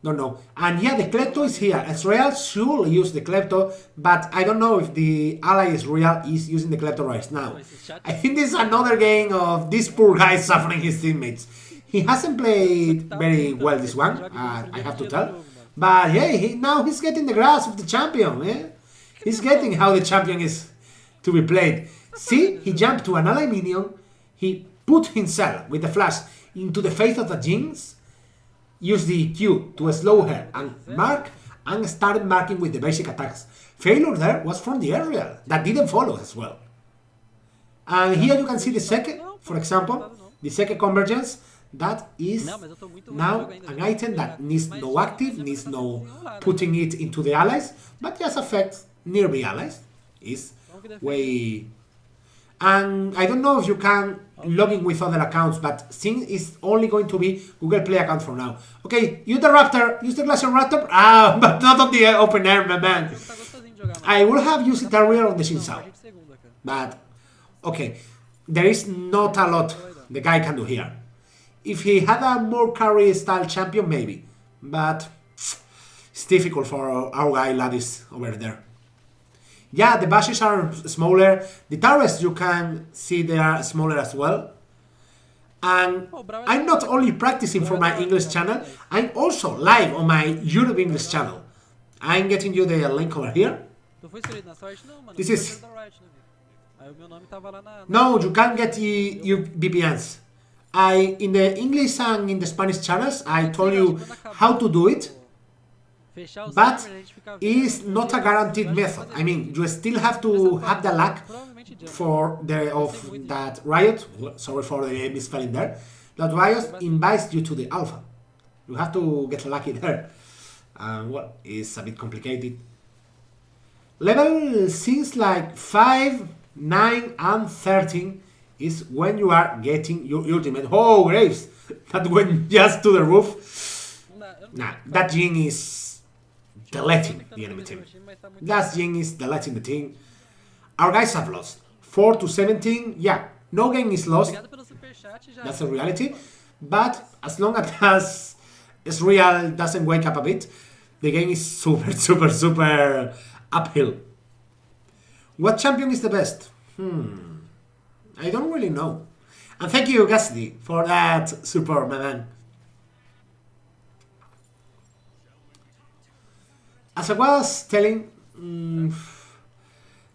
don't know. And yeah, the Klepto is here. Ezreal should use the Klepto, but I don't know if the ally Ezreal is using the Klepto right now. I think this is another game of this poor guy suffering his teammates. He hasn't played very well this one, I have to tell. But yeah, now he's getting the grasp of the champion. Eh? He's getting how the champion is to be played. See, he jumped to an ally minion, he put himself with the flash into the face of the Jinx, used the Q to slow her and mark, and started marking with the basic attacks. Failure there was from the Ariel, that didn't follow as well. And here you can see the second, for example, the second convergence. That is now an item that needs no active, needs no putting it into the allies, but just affects nearby allies. Is way. And I don't know if you can log in with other accounts, but since it's only going to be Google Play account for now. Okay, use the Raptor, use the Glacial Raptor, but not on the open air, my man. I will have used it earlier on the Shinsao, but okay, there is not a lot the guy can do here. If he had a more carry style champion, maybe, but it's difficult for our guy Ladis over there. Yeah, the bashes are smaller. The towers, you can see they are smaller as well. And I'm not only practicing for my English channel, I'm also live on my Europe English channel. I'm getting you the link over here. Tu foi escolhido na sorte? Não, mano. This Eu is... fui da Riot, né, velho? Aí o meu nome tava lá na... No, you can't get your VPNs. In the English and in the Spanish channels, I told you how to do it, but it's not a guaranteed method. I mean, you still have to have the luck for that Riot. Sorry for the misspelling there. That Riot invites you to the alpha. You have to get lucky there. Well, it's a bit complicated. Level seems like 5, 9, and 13 is when you are getting your ultimate. Oh, Graves! That went just to the roof. Nah, that Jin is deleting the enemy team. That Jin is deleting the team. Our guys have lost. 4 to 17. Yeah, no game is lost. That's the reality. But as long as Israel doesn't wake up a bit, the game is super, super, super uphill. What champion is the best? I don't really know. And thank you, Gasly, for that support, my man. As I was telling,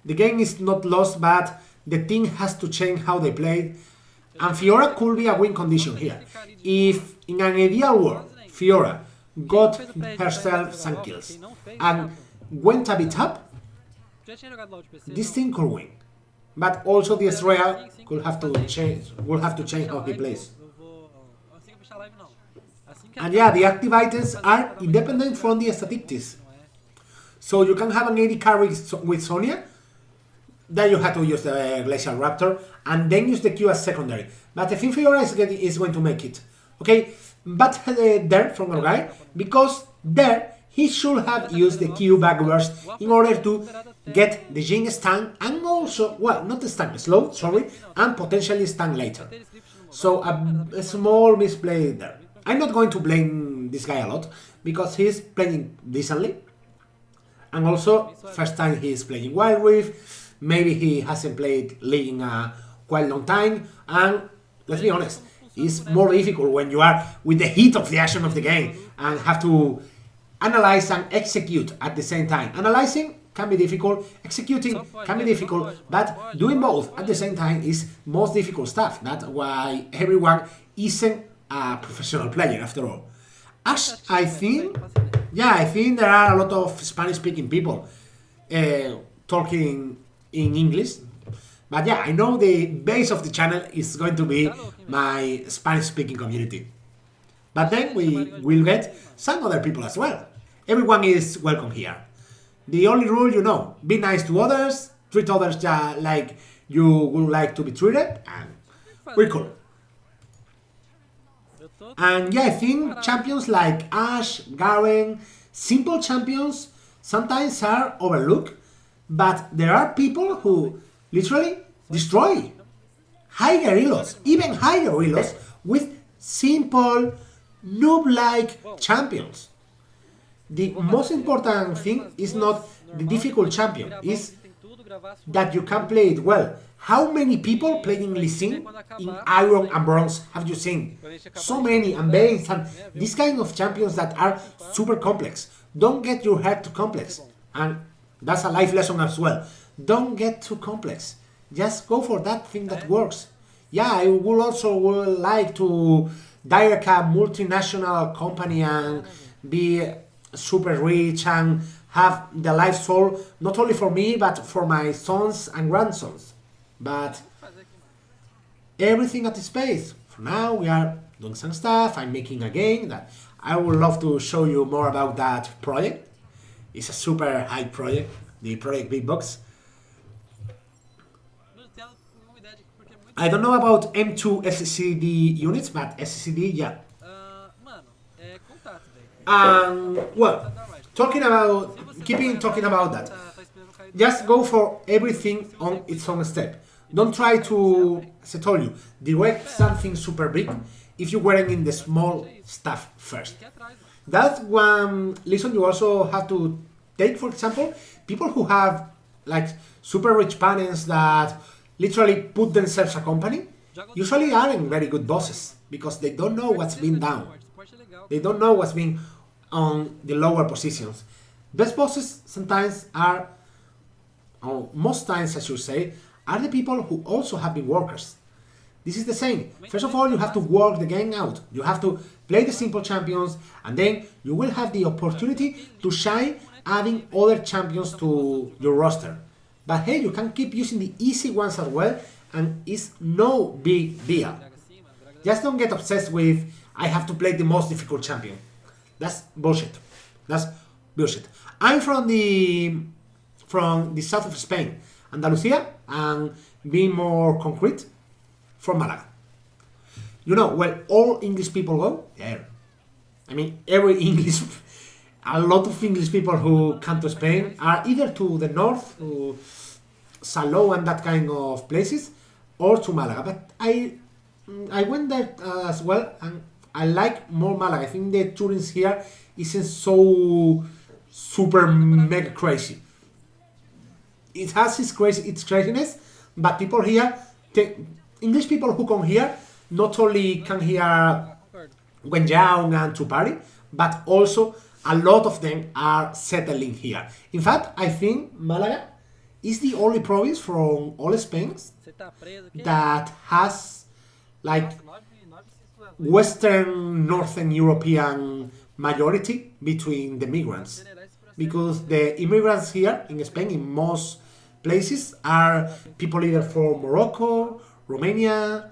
the game is not lost, but the team has to change how they play. And Fiora could be a win condition here. If in an ideal world, Fiora got herself some kills and went a bit up, this team could win. But also the Israel will have to change how he plays. And yeah, the active items are independent from the statistics. So you can have an AD carry with Sonya, then you have to use the Glacial Raptor, and then use the Q as secondary. But I think Fiora is going to make it. Okay, but there from our guy, because there he should have used the Q backwards in order to get the Jin stun and also, well, not the stun, slow, sorry, and potentially stun later. So a small misplay there. I'm not going to blame this guy a lot because he's playing decently. And also, first time he is playing Wild Rift, maybe he hasn't played League in a quite long time, and let's be honest, it's more difficult when you are with the heat of the action of the game and have to analyze and execute at the same time. Analyzing can be difficult, executing can be difficult, but doing both at the same time is most difficult stuff. That's why everyone isn't a professional player after all. As I think, yeah, I think there are a lot of Spanish-speaking people talking in English. But yeah, I know the base of the channel is going to be my Spanish-speaking community. But then we will get some other people as well. Everyone is welcome here. The only rule, you know, be nice to others, treat others like you would like to be treated, and we're cool. And yeah, I think champions like Ashe, Garen, simple champions sometimes are overlooked, but there are people who literally destroy high Guerrillas, even high Guerrillas, with simple, noob-like champions. The most important thing is not the difficult champion, is that you can play it well. How many people playing Lee Sin in Iron and Bronze have you seen? So many, and Banes, and these kind of champions that are super complex. Don't get your head too complex. And that's a life lesson as well. Don't get too complex. Just go for that thing that works. Yeah, I would also like to direct a multinational company and be super rich and have the life soul not only for me but for my sons and grandsons. But everything at its pace. For now we are doing some stuff. I'm making a game that I would love to show you more about that project. It's a super high project, the Project Big Box. I don't know about M2 SCD units, but SCD, yeah. Well, talking about that, just go for everything on its own step. Don't try to, as I told you, direct something super big if you weren't in the small stuff first. That's one lesson you also have to take. For example, people who have like super rich parents that literally put themselves a company usually aren't very good bosses because they don't know what's been down. They don't know what's been on the lower positions. Best bosses sometimes are, or most times I should say, are the people who also have been workers. This is the same. First of all, you have to work the game out. You have to play the simple champions, and then you will have the opportunity to shine adding other champions to your roster. But hey, you can keep using the easy ones as well, and it's no big deal. Just don't get obsessed with, I have to play the most difficult champion. That's bullshit. That's bullshit. I'm from the south of Spain, Andalusia, and being more concrete, from Malaga. You know, where all English people go? There. I mean, a lot of English people who come to Spain are either to the north, to Salou and that kind of places, or to Malaga. But I went there as well, and I like more Malaga. I think the tourists here isn't so super mega crazy. It has its craziness, but people here, English people who come here, not only come here when young and to party, but also a lot of them are settling here. In fact, I think Malaga is the only province from all Spain that has like Western Northern European majority between the migrants, because the immigrants here in Spain in most places are people either from Morocco, Romania,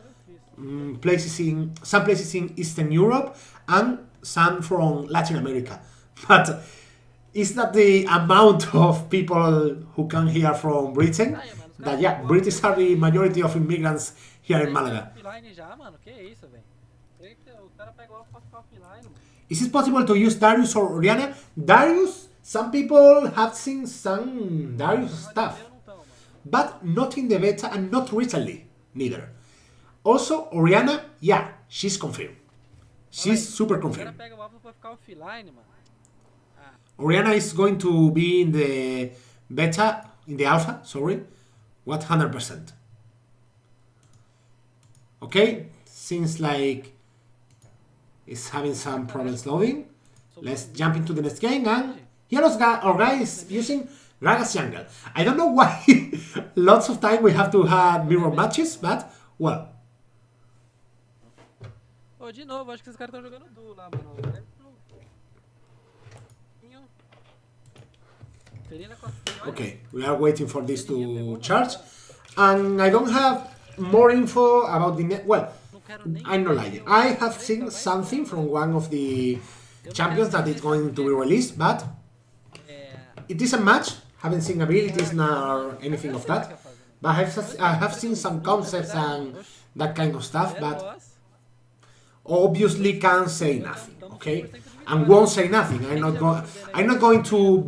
some places in Eastern Europe, and some from Latin America. But it's not the amount of people who come here from Britain that, yeah, British are the majority of immigrants here in Malaga. Is it possible to use Darius or Oriana? Darius, some people have seen some Darius stuff, but not in the beta and not recently, neither. Also, Oriana, yeah, she's confirmed. She's super confirmed. Oriana is going to be in the beta, in the alpha, sorry, 100%. Okay, seems like it's having some problems loading. Let's jump into the next game, and here our guy is using Gragas Jungle. I don't know why lots of time we have to have mirror matches, but, well. Ô, de novo, acho que esses caras estão jogando duo lá, mano. Okay, we are waiting for this to charge, and I don't have more info about the net. Well, I'm not lying. I have seen something from one of the champions that is going to be released, but it isn't much. Haven't seen abilities nor anything of that. But I have seen some concepts and that kind of stuff, but obviously can't say nothing. Okay, and won't say nothing. I'm not going to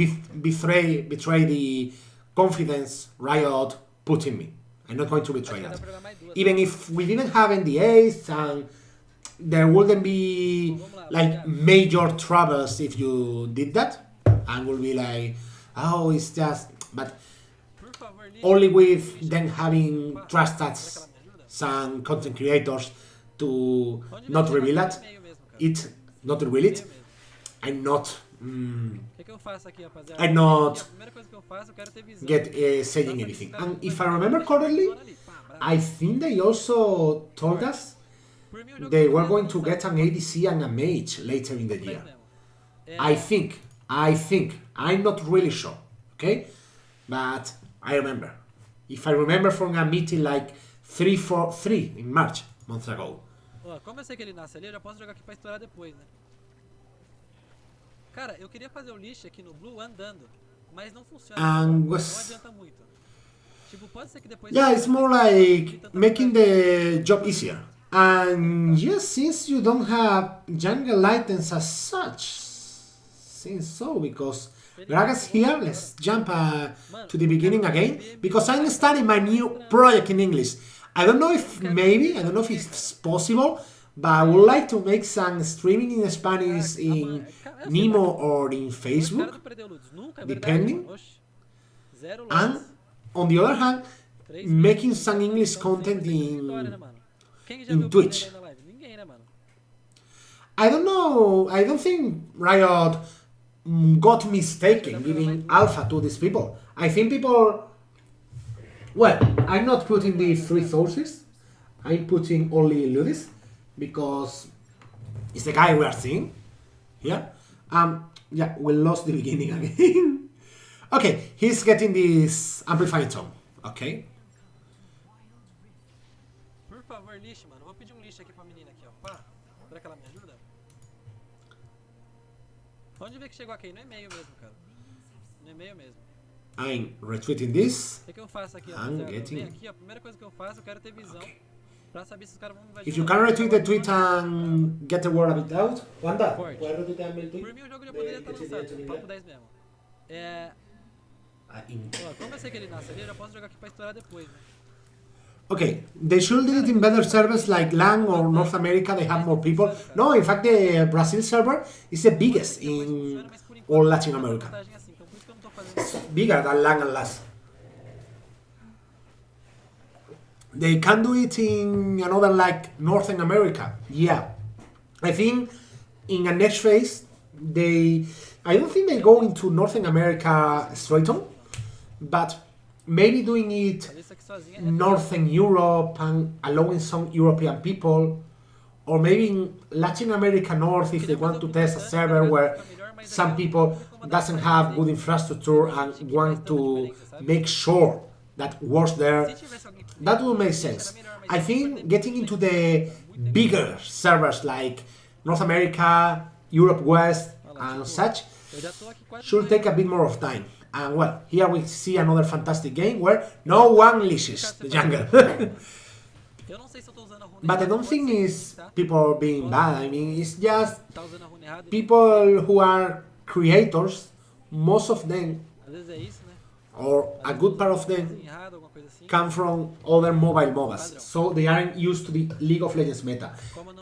betray the confidence Riot put in me. I'm not going to betray that. Even if we didn't have NDAs and there wouldn't be like major troubles if you did that, and will be like, oh, it's just, but only with them having trusted some content creators to not reveal not reveal it. I'm not saying anything. And if I remember correctly, I think they also told us they were going to get an ADC and a mage later in the year. I think. I'm not really sure, okay? But I remember. If I remember from a meeting like 3 in March, months ago. Como eu sei que ele nasce ali, eu já posso jogar aqui pra estourar depois, né? Cara, eu queria fazer o lixo aqui no Blue andando, mas não funciona. Não adianta muito. Tipo, pode ser que depois... Yeah, it's more like making the job easier. And yes, since you don't have jungle items as such, seems so, because Gragas here, let's jump to the beginning again, because I'm starting my new project in English. I don't know if it's possible, but I would like to make some streaming in Spanish in Nemo or in Facebook, depending. And on the other hand, making some English content in Twitch. I don't know. I don't think Riot got mistaken giving alpha to these people. I think people. Well, I'm not putting the three sources. I'm putting only Ludis because it's the guy we are seeing here. Yeah, we lost the beginning again. Okay, he's getting this amplifying tone. Okay. Por favor, lixo, mano. Vou pedir lixo aqui pra menina aqui, ó. Pá. Será que ela me ajuda? Onde vê que chegou aqui? No e-mail mesmo, cara. No e-mail mesmo. I'm retweeting this. O que eu faço aqui, ó? I'm Vem getting. aqui, ó. A primeira coisa que eu faço, eu quero ter visão. Okay. Pra saber se os caras vão me invadir. If you can retweet the tweet and get the word a bit out, Wanda. Por mim o jogo já poderia estar lançado. Papo 10 mesmo. Como eu sei que ele nasce ali, eu já posso jogar aqui pra estourar depois, né? Okay, they should do it in better servers like LAN or North America. They have more people. No, in fact, the Brazil server is the biggest in all Latin America. It's bigger than LAN and LAS. They can do it in another like Northern America. Yeah, I think in a next phase I don't think they go into Northern America straight on, but maybe doing it Northern Europe and allowing some European people, or maybe in Latin America North if they want to test a server where some people doesn't have good infrastructure and want to make sure that works there. That will make sense. I think getting into the bigger servers like North America, Europe West and such should take a bit more of time. And well, here we see another fantastic game where no one leashes the jungle. But I don't think it's people being bad. I mean, it's just people who are creators, most of them, or a good part of them, come from other mobile MOBAs, so they aren't used to the League of Legends meta.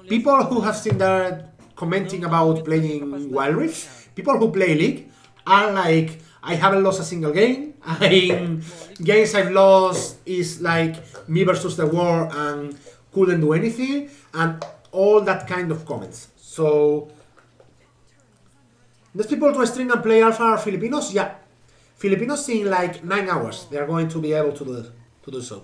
People who have seen that commenting about playing Wild Rift, people who play League, are like, I haven't lost a single game, games I've lost is like me versus the world and couldn't do anything, and all that kind of comments. So, these people to stream and play Alpha are Filipinos? Yeah. Filipinos in like 9 hours, they are going to be able to do so.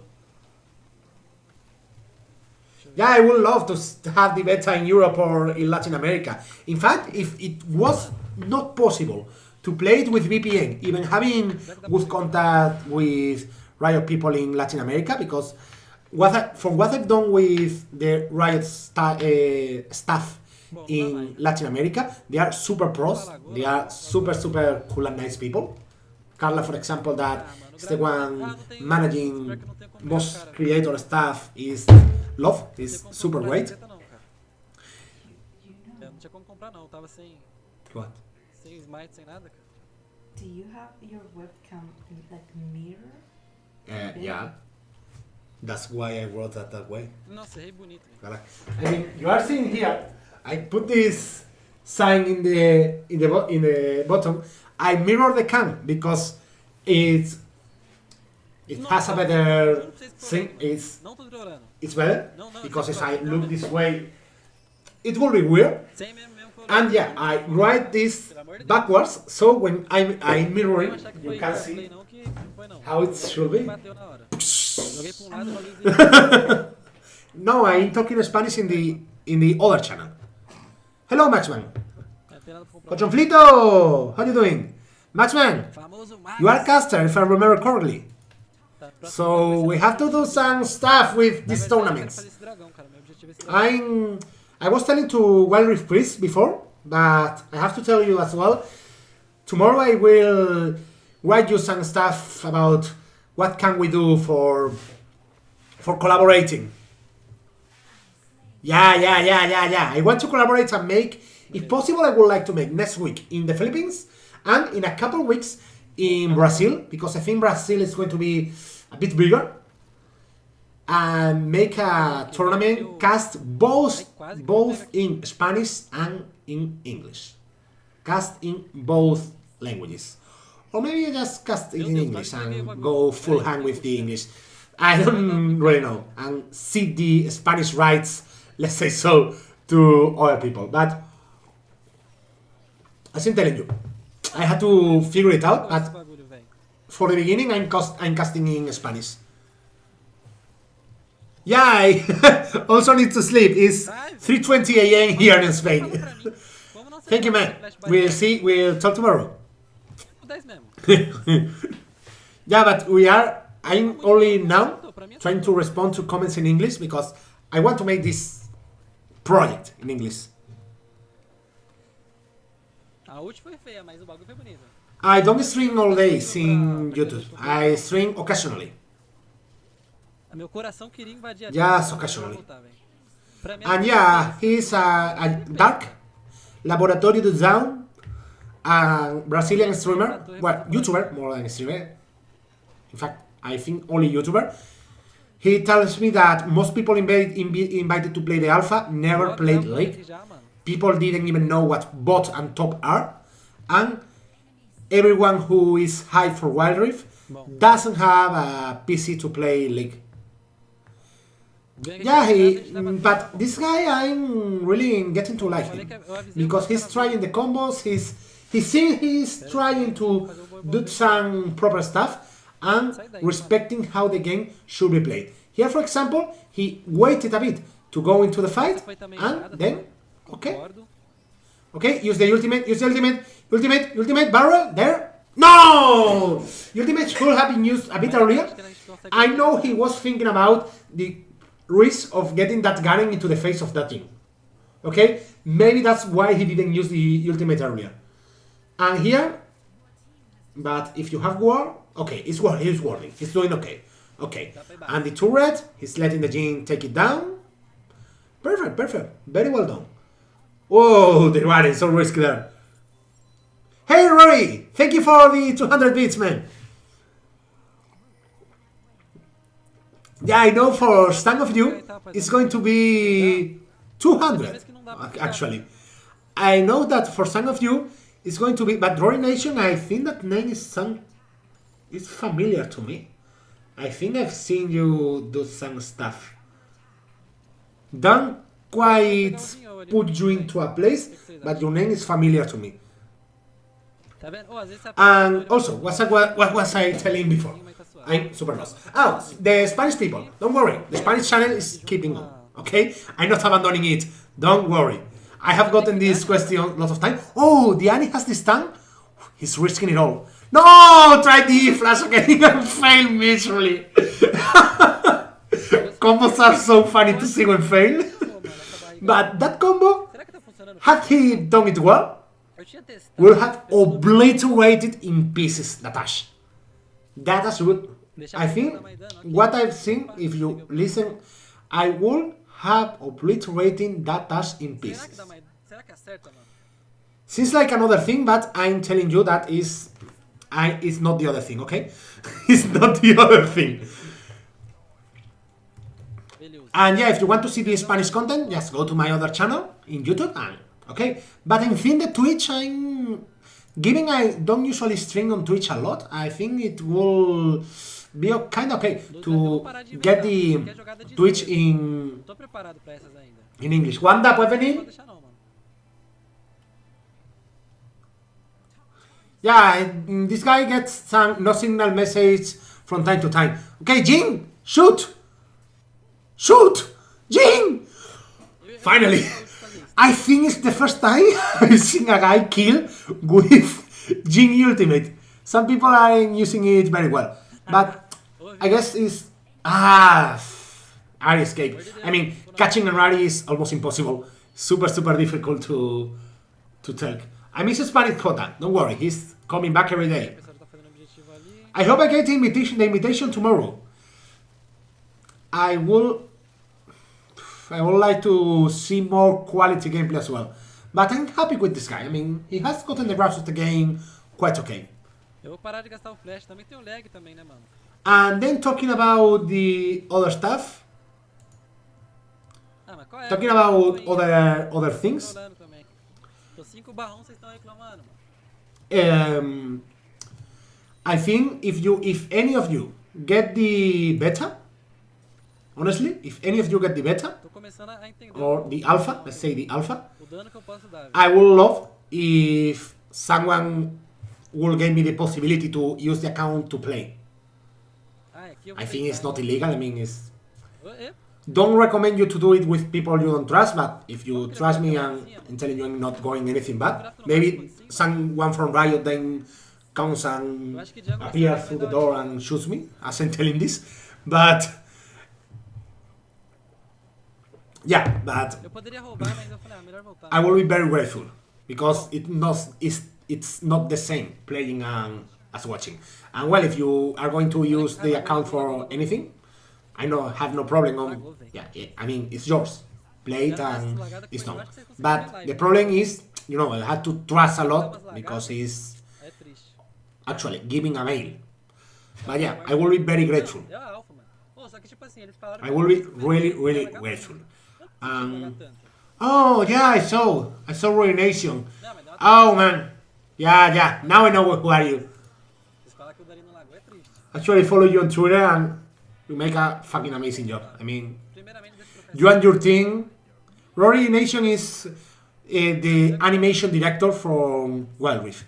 Yeah, I would love to have the beta in Europe or in Latin America. In fact, if it was not possible to play it with VPN, even having good contact with Riot people in Latin America, because from what I've done with the Riot staff in Latin America, they are super pros, they are super cool and nice people. Carla, for example, that is the one managing most creator staff, is love, is super great. What? Do you have your webcam like mirror? Yeah. That's why I wrote that way. bonito. I mean, you are seeing here, I put this sign in the bottom. I mirror the cam because it has a better thing. It's better because if I look this way, it will be weird. And yeah, I write this backwards, so when I mirror it, you can see how it should be. No, I'm talking Spanish in the other channel. Hello, Maxman. Cochonflito, how you doing? Maxman, you are caster, if I remember correctly. So we have to do some stuff with these tournaments. I was telling to Wild Rift Priest before, but I have to tell you as well. Tomorrow I will write you some stuff about what can we do for collaborating. Yeah. I want to collaborate and make, if possible, I would like to make next week in the Philippines and in a couple weeks in Brazil, because I think Brazil is going to be a bit bigger, and make a tournament cast both in Spanish and in English. Cast in both languages. Or maybe just cast it in English and go full hand with the English. I don't really know. And cede the Spanish rights, let's say so, to other people. But as I'm telling you, I had to figure it out, Olha esse but bagulho, velho. for the beginning, I'm casting in Spanish. Yeah, I also need to sleep. It's 3:20 a.m. here in Spain. Fala pra mim. Como não Thank you, man. flash We'll see. We'll talk tomorrow. 10 mesmo. Yeah, but I'm only now trying to respond to comments in English because I want to make this project in English. A ult foi feia, mas o bagulho foi bonito. I don't stream all days in YouTube. I stream occasionally. Meu coração queria invadir a Yes, occasionally. And yeah, he's a dark laboratory to down, a Brazilian streamer, well, YouTuber more than streamer. In fact, I think only YouTuber. He tells me that most people invited to play the alpha never played League. People didn't even know what bot and top are, and everyone who is high for Wild Rift doesn't have a PC to play League. Yeah, but this guy I'm really getting to like him because he's trying the combos. He's trying to do some proper stuff and respecting how the game should be played. Here, for example, he waited a bit to go into the fight and then okay, use the ultimate barrel there. No, ultimate should have been used a bit earlier. I know he was thinking about the risk of getting that Garen into the face of that team. Okay? Maybe that's why he didn't use the ultimate earlier. And here, but if you have war, okay, he's warning. He's doing okay. Okay. And the turret, he's letting the Jhin take it down. Perfect. Very well done. Whoa, the Garen is so risky there. Hey Rory! Thank you for the 200 bits, man. Yeah, I know for some of you, it's going to be 200, actually. I know that for some of you, it's going to be, but Rory Nation, I think that name is familiar to me. I think I've seen you do some stuff. Don't quite put you into a place, but your name is familiar to me. And also, what was I telling before? I'm super lost. Oh, the Spanish people, don't worry. The Spanish channel is keeping on, okay? I'm not abandoning it. Don't worry. I have gotten this question a lot of times. Oh, the Annie has this tongue? He's risking it all. No! Try the flash again and fail miserably. Combos are so funny to see when fail. But that combo, had he done it well, will have obliterated in pieces that Ash. That is good. I think what I've seen, if you listen, I will have obliterating that Ash in pieces. Seems like another thing, but I'm telling you that it's not the other thing, okay? It's not the other thing. And yeah, if you want to see the Spanish content, just go to my other channel in YouTube and okay. But I think the Twitch, given I don't usually stream on Twitch a lot, I think it will be kind of okay to get the Twitch in English. Wanda, puedes venir? Yeah, this guy gets some no signal message from time to time. Okay, Jhin, shoot! Shoot! Jhin! Finally! I think it's the first time I've seen a guy kill with Jhin ultimate. Some people aren't using it very well, but I guess it's Ari escape. I mean, catching an Ari is almost impossible. Super difficult to take. I miss Spanish Jota. Don't worry, he's coming back every day. I hope I get the invitation tomorrow. I would like to see more quality gameplay as well. But I'm happy with this guy. I mean, he has gotten the grasp of the game quite okay. Eu vou parar de gastar o flash, também tem o lag também, né, mano? And then talking about the other stuff. Talking about other things. Tô 5/1, vocês estão reclamando, mano. I think if any of you get the beta, honestly, if any of you get the beta or the alpha, let's say the alpha, I would love if someone will give me the possibility to use the account to play. Ah, aqui eu vou I think it's deitar, not illegal. I mean, it's É, don't recommend you to do it with people you don't trust, but if you trust me and I'm telling you I'm not going anything bad, maybe someone from Riot then comes and eu acho que Jungle appears vai through dar the uma door dica. and shoots me as I'm telling this. But yeah, but Eu poderia roubar, mas eu falei, melhor voltar. I will be very grateful because it's not the same playing as watching. And well, if you are going to use the account for anything, I have no problem on. Yeah, I mean it's yours. Play it and it's not. But the problem is, I had to trust a lot because it's É triste. actually giving a mail. But yeah, I will be very grateful. É a alfa, mano. Pô, só que tipo assim, eles falaram I will be really grateful. Não tanto. Oh yeah, I saw Ruination. Não, mas dá uma Oh man, yeah. Now I know who are you. Eles falaram que o Dari no lago é triste. Actually, follow you on Twitter and you make a fucking amazing job. I mean, Primeiramente, deixa eu trocar you and your team. Rory Nation is the animation director from Wild Rift.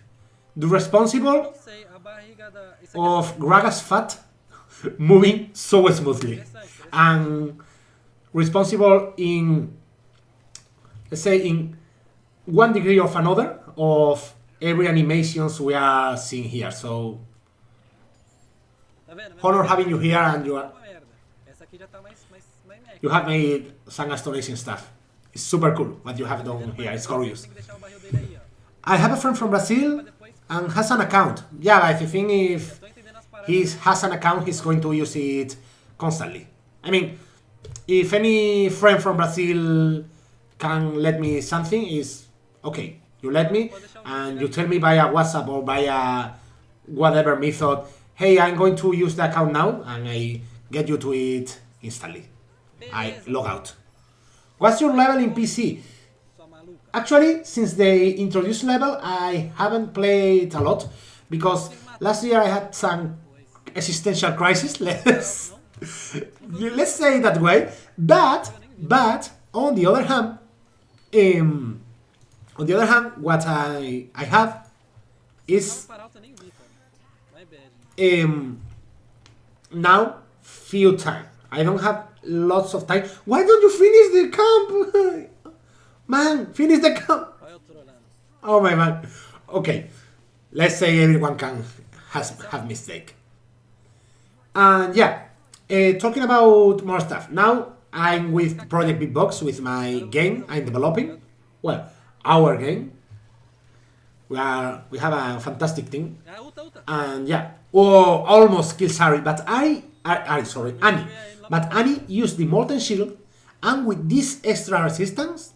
The responsible Não sei, a barriga da. Isso aqui of Gragas Fat moving so smoothly. And responsible in, let's say, in one degree of another of every animations we are seeing here. So, Tá vendo? honor having you here and you are. Uma merda. Essa aqui já tá mais mec. You have made some astonishing stuff. It's super cool what you have done here. It's glorious. Tem que deixar o barril dele aí, ó. I have a friend from Brazil and has an account. Yeah, but I think if Tô entendendo as paradas. he has an account, he's going to use it constantly. I mean, if any friend from Brazil can let me something, is okay. You let me and you tell me via WhatsApp or via whatever method, hey, I'm going to use the account now, and I get you to it instantly. I log out. What's your level in PC? Sua maluca. Actually, since they introduced level, I haven't played a lot because last year I had some existential crisis. Let's say it that way. But on the other hand, what I have is Para alta nem vi, cara. My bad. now few time. I don't have lots of time. Why don't you finish the camp? Man, finish the camp. Olha eu trolando. Oh my man. Okay. Let's say everyone can have mistake. And yeah, talking about more stuff. Now I'm with Project Big Box with my game I'm developing. Well, our game. We have a fantastic team. Ah, ulta. And yeah, almost killed Sari, but Annie. But Annie used the Molten Shield, and with this extra resistance,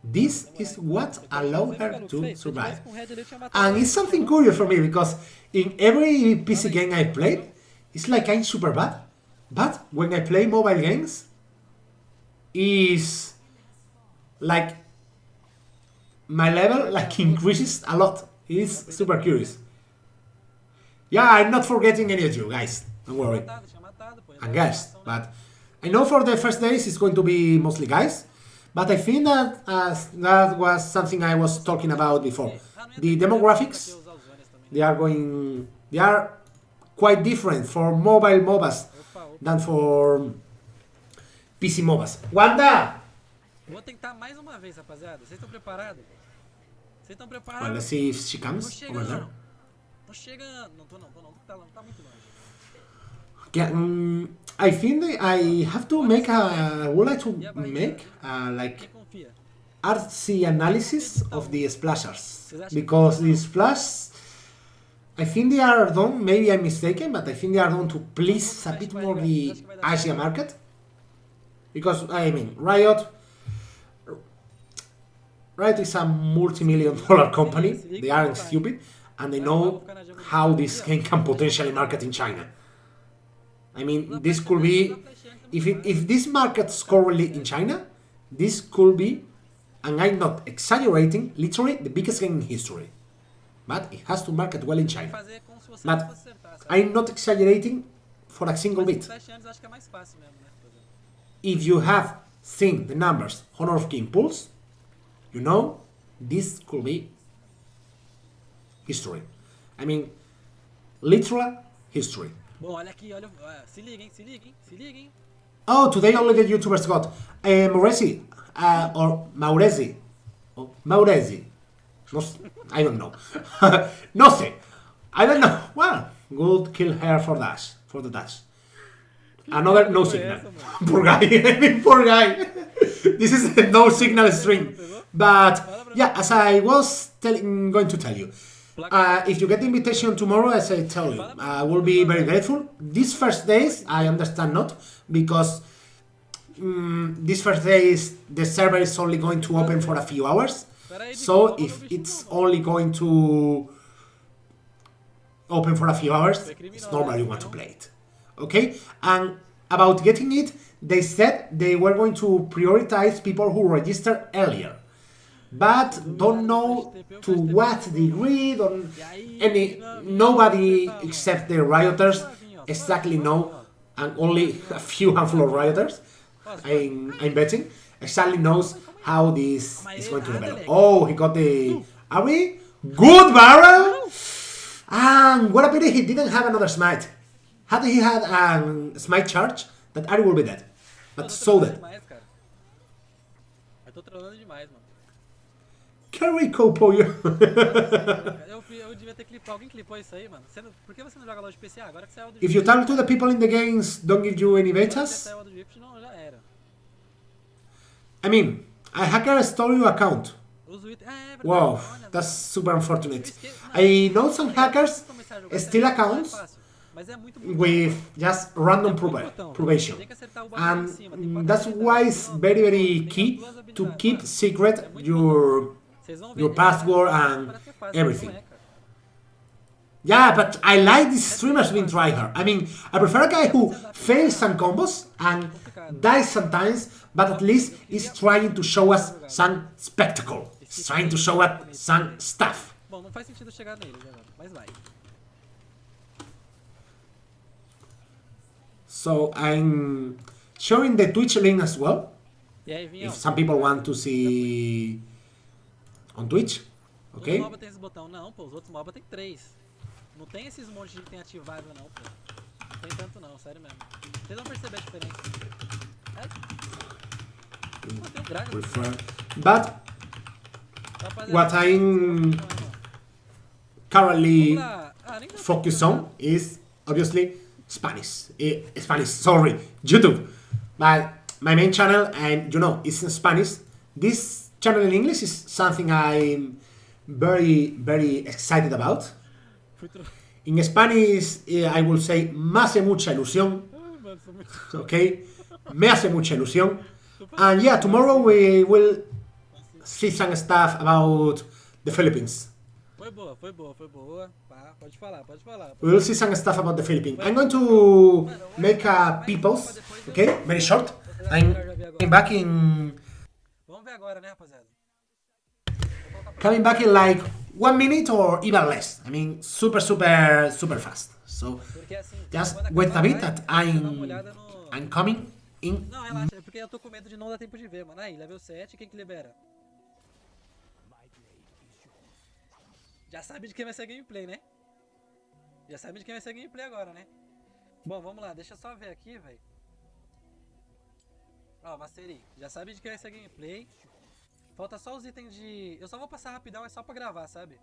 this is what allowed her to survive. And it's something curious for me because in every PC game I played, it's like I'm super bad. But when I play mobile games, is like my level like increases a lot. It's super curious. Yeah, I'm not forgetting any of you guys. Don't worry. Tinha matado, pô. And guys, but I know for the first days it's going to be mostly guys. But I think that that was something I was talking about before. The demographics, they are quite different for mobile MOBAs than for PC MOBAs. Wanda! Vou tentar mais uma vez, rapaziada. Vocês estão preparados? Vocês estão Well, preparados? let's see if she Tô comes over there. chegando. Tô chegando. Não tô não. Tá muito longe. Yeah, I think that I have to make I would like to make like Quem confia? artsy analysis of the splashers because the splash, I think they are done. Maybe I'm mistaken, but I think they are done to please a bit more the Asia market. Because I mean, Riot is a multi-million-dollar company. They aren't stupid, and they know how this game can potentially market in China. I mean, this could be, if this markets currently in China, this could be, and I'm not exaggerating, literally the biggest game in history. But it has to market well in China. Fazer como se você But não fosse acertar, sabe? I'm not exaggerating for a single Mas bit. com 7 anos acho que é mais fácil mesmo, né? Por exemplo. If you have seen the numbers Honor of King pulls, you know this could be history. I mean, literal history. Bom, olha aqui, olha. Se liga, hein? Se liga, hein? Se liga, hein? Oh, today only the YouTubers got Moresi or Maurezi. Oh, Maurezi. No, I don't know. Nothing. I don't know. Well, good kill her for Dash. For the Dash. Another no signal. Poor guy. I mean, poor guy. This is a no signal stream. But yeah, as I was going to tell you, if you get the invitation tomorrow, as I tell you, I will be very grateful. These first days, I understand not, because these first days the server is only going to open for a few hours. So if it's only going to open for a few hours, it's normal you want to play it. Okay? And about getting it, they said they were going to prioritize people who registered earlier. But don't know to what degree, nobody except the rioters exactly know, and only a few handful of rioters, I'm betting, exactly knows how this is going to develop. Oh, he got the Ari, good barrel, and what a pity he didn't have another smite. Had he had a smite charge, that Ari will be dead, but so dead. Eu tô trolando demais, mano. Carry Copoio. Eu devia ter clipado. Alguém clipou isso aí, mano? Por que você não joga loja PCA? Agora que saiu do If you talk to the people in the games, don't give you any betas. Não, já era. I mean, a hacker stole your account. É verdade. Wow, that's super unfortunate. I know some hackers steal accounts with just random probation. And that's why it's very, very key to keep secret your password and everything. Yeah, but I like these streamers being tryhard. I mean, I prefer a guy who fails some combos and dies sometimes, but at least is trying to show us some spectacle. He's trying to show us some stuff. Bom, não faz sentido chegar neles agora, mas vai. So I'm showing the Twitch link as well. E aí, Vinhão? If some people want to see on Twitch, okay? Os MOBA tem esse botão? Não, pô, os outros MOBA tem 3. Não tem esses montes de tem ativado não, pô. Não tem tanto não, sério mesmo. Vocês vão perceber a diferença. Pô, tem um Dragon. But what I'm currently focused on is obviously Spanish. Sorry, YouTube. But my main channel, and you know, it's in Spanish. This channel in English is something I'm very, very excited about. In Spanish, I will say, me hace mucha ilusión. Okay? Me hace mucha ilusión. And yeah, tomorrow we will see some stuff about the Philippines. Foi boa. Pode falar. We will see some stuff about the Philippines. I'm going to make a people's, okay? Very short. I'm back in... Vamos ver agora, né, rapaziada? Coming back in like 1 minute or even less. I mean, super fast. So just wait a bit that I'm coming in. Não, relaxa, é porque eu tô com medo de não dar tempo de ver, mano. Aí, level 7, quem que libera? Já sabe de quem vai ser a gameplay, né? Já sabe de quem vai ser a gameplay agora, né? Bom, vamos lá, deixa eu só ver aqui, velho. Ó, Mastery, já sabe de quem vai ser a gameplay. Falta só os itens de... Eu só vou passar rapidão, é só pra gravar, sabe?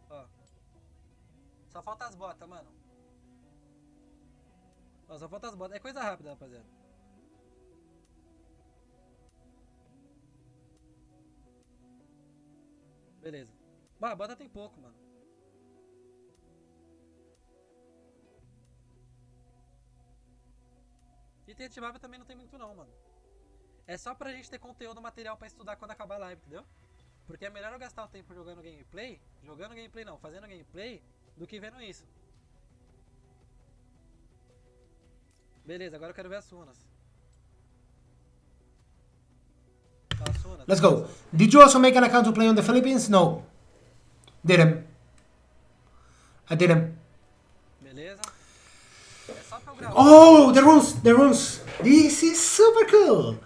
Ó. Só falta as botas, mano. Ó, só falta as botas. É coisa rápida, rapaziada. Beleza. Bah, bota tem pouco, mano. Item ativável também não tem muito não, mano. É só pra gente ter conteúdo material pra estudar quando acabar a live, entendeu? Porque é melhor eu gastar o tempo jogando gameplay, fazendo gameplay, do que vendo isso. Beleza, agora eu quero ver as runas. Let's go. Did you also make an account to play on the Philippines? No. Didn't. I didn't. Beleza. É só pra eu gravar. Oh, the runes. This is super cool.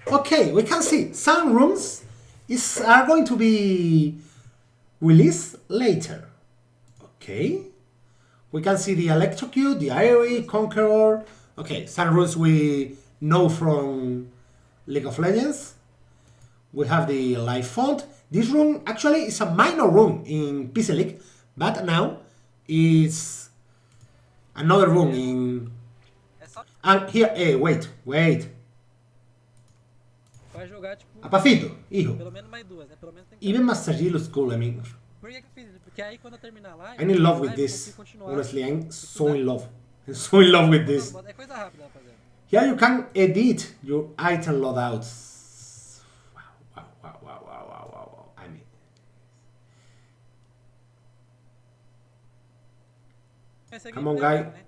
Okay, we can see some rooms are going to be release later. Okay. We can see the Electrocute, the Aerie, Conqueror. Okay, some rules we know from League of Legends. We have the live font. This rune actually is a minor rune in PC League, but now it's another rune in... And here, wait. Vai jogar, tipo, Apacito, hijo. pelo menos mais duas, né? Pelo menos tem que Even Master Yi looks cool, I mean. Por que eu fiz isso? Porque aí quando eu terminar a live... I'm in love with live, eu this. consigo continuar Honestly, I'm so estudando. in love. I'm so in love with this. É coisa rápida, rapaziada. Here you can edit your item loadouts. Wow. I mean, Esse aqui come on, é guy. legal, né?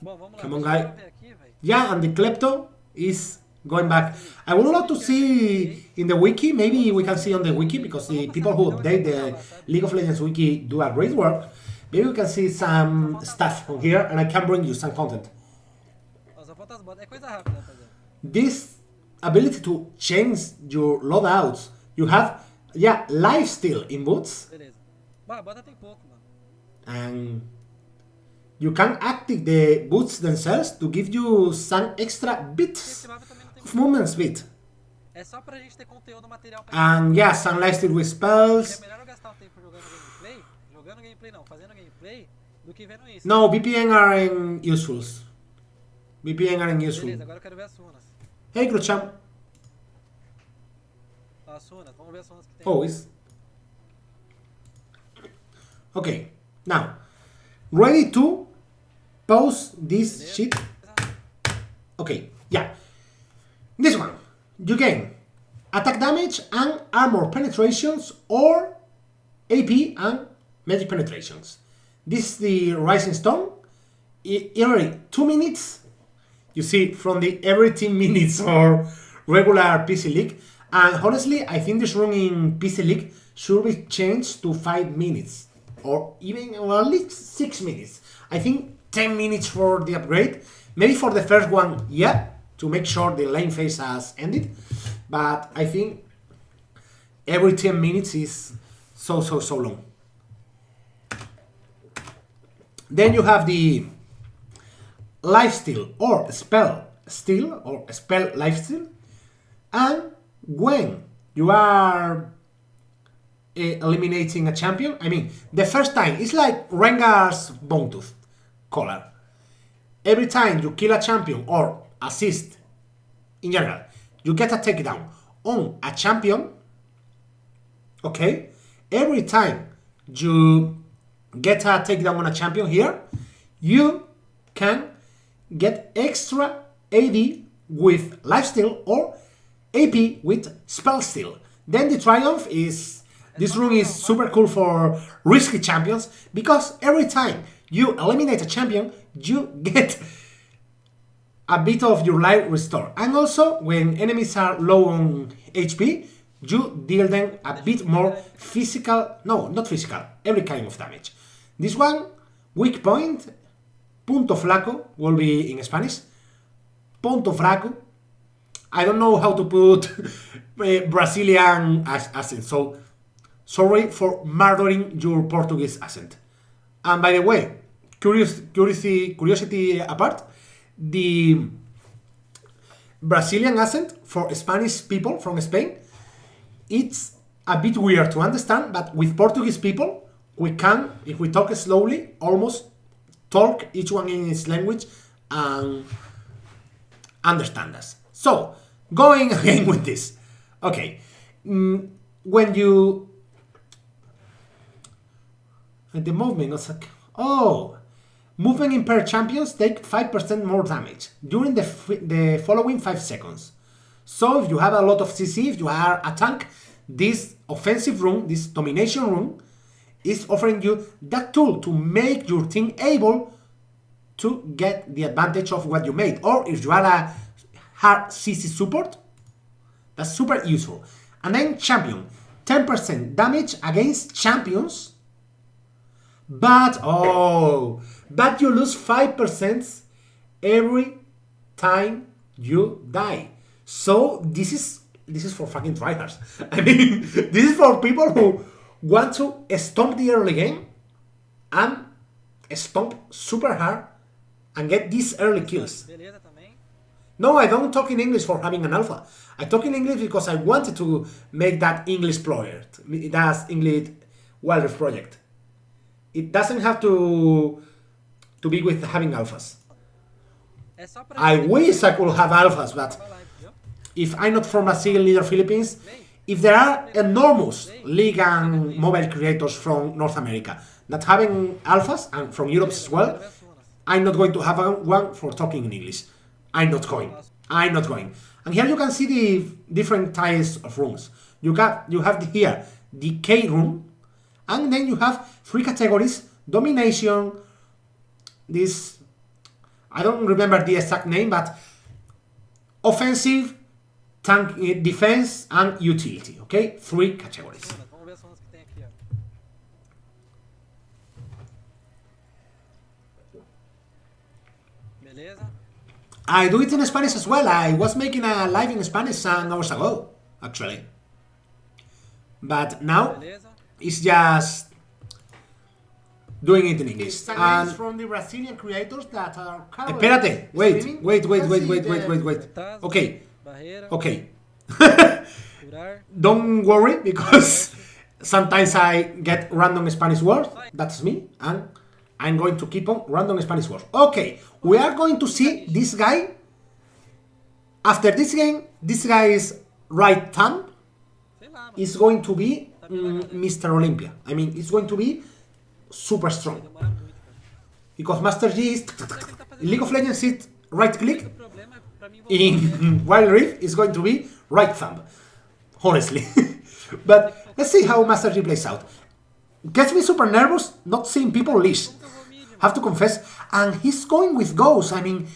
Bom, vamos lá. Come on, deixa eu guy. ver aqui, velho. Yeah, and the Klepto is going back. I would love to see in the wiki, maybe we can see on the wiki, because the people who update the League of Legends wiki do a great work. Maybe we can see some stuff from here, and I can bring you some content. Ó, só falta as botas. É coisa rápida, rapaziada. This ability to change your loadouts, you have, yeah, lifesteal in boots, Beleza. Bah, bota tem pouco, mano. and you can activate the boots themselves to give you some extra bits Esse mapa também não tem of movement speed. É só pra gente ter conteúdo material pra And yeah, some lifesteal with Porque é spells. melhor eu gastar o tempo jogando gameplay não, fazendo gameplay, do que vendo isso. No, VPN aren't useful. VPN aren't useful. Beleza, agora eu quero ver as runas. Hey, Grucham. As runas, vamos ver as runas que tem. Always. Okay, now, ready to pause this Beleza? shit? Okay, yeah. This one, you gain attack damage and armor penetrations or AP and magic penetrations. This is the Rising Stone. Every 2 minutes, you see, from the every 10 minutes or regular PC League. And honestly, I think this rune in PC League should be changed to 5 minutes. Or even, well, at least 6 minutes. I think 10 minutes for the upgrade. Maybe for the first one, yeah, to make sure the lane phase has ended. But I think every 10 minutes is so long. Then you have the lifesteal or spell steal or spell lifesteal. And when you are eliminating a champion, I mean, the first time, it's like Rengar's Bone Tooth collar. Every time you kill a champion or assist, in general, you get a takedown on a champion, okay? Every time you get a takedown on a champion here, you can get extra AD with lifesteal or AP with spell steal. Then the triumph is, this rune is super cool for risky champions, because every time you eliminate a champion, you get a bit of your life restored. And also, when enemies are low on HP, you deal them a bit more physical, no, not physical, every kind of damage. This one, weak point, punto flaco, will be in Spanish. Punto fraco. I don't know how to put Brazilian accent, so sorry for murdering your Portuguese accent. And by the way, curiosity apart, the Brazilian accent for Spanish people from Spain, it's a bit weird to understand, but with Portuguese people, we can, if we talk slowly, almost talk each one in its language and understand us. So, going again with this. Okay, when you... The movement was like... Oh! Movement impaired champions take 5% more damage during the following 5 seconds. So if you have a lot of CC, if you are a tank, this offensive rune, this domination rune, is offering you that tool to make your team able to get the advantage of what you made. Or if you are a hard CC support, that's super useful. And then champion, 10% damage against champions, but you lose 5% every time you die. So this is for fucking tryhards. I mean, this is for people want to stomp the early game and stomp super hard and get these early kills. Beleza também. No, I don't talk in English for having an alpha. I talk in English because I wanted to make that English project. That's English Wildlife project. It doesn't have to be with having alphas. É só pra I gente wish I could have alphas, but acabar a live, entendeu? if I'm not from Brazil, neither Philippines, if there are enormous league and mobile creators from North America that having alphas and from Europe as well, I'm not going to have one for talking in English. I'm not going. I'm not going. And here you can see the different types of rooms. You have here the K room, and then you have 3 categories: domination, this, I don't remember the exact name, but offensive, tank, defense, and utility. Okay, 3 categories. Vamos ver as zonas que tem aqui, ó. Beleza? I do it in Spanish as well. I was making a live in Spanish some hours ago, actually. But now Beleza? it's just doing it in English. And from the Brazilian creators that are Espérate, wait. Tazo, Okay, Barreira. okay. Curar. Don't worry, because sometimes I get random Spanish words. That's me, and I'm going to keep on random Spanish words. Okay, we are going to see this guy. After this game, this guy's right thumb Sei lá, mano. is going to be Mr. Olympia. I mean, it's going to be super strong. Demora muito, cara. Because Master G is... In League of Legends, it right O click. problema é pra mim voltar. In Wild Rift, is going to be right thumb. Honestly. But let's see how Master G plays out. Gets me super nervous not seeing people leash. Como que eu vou mid, mano? Have to confess. And he's going with Ghost. I mean,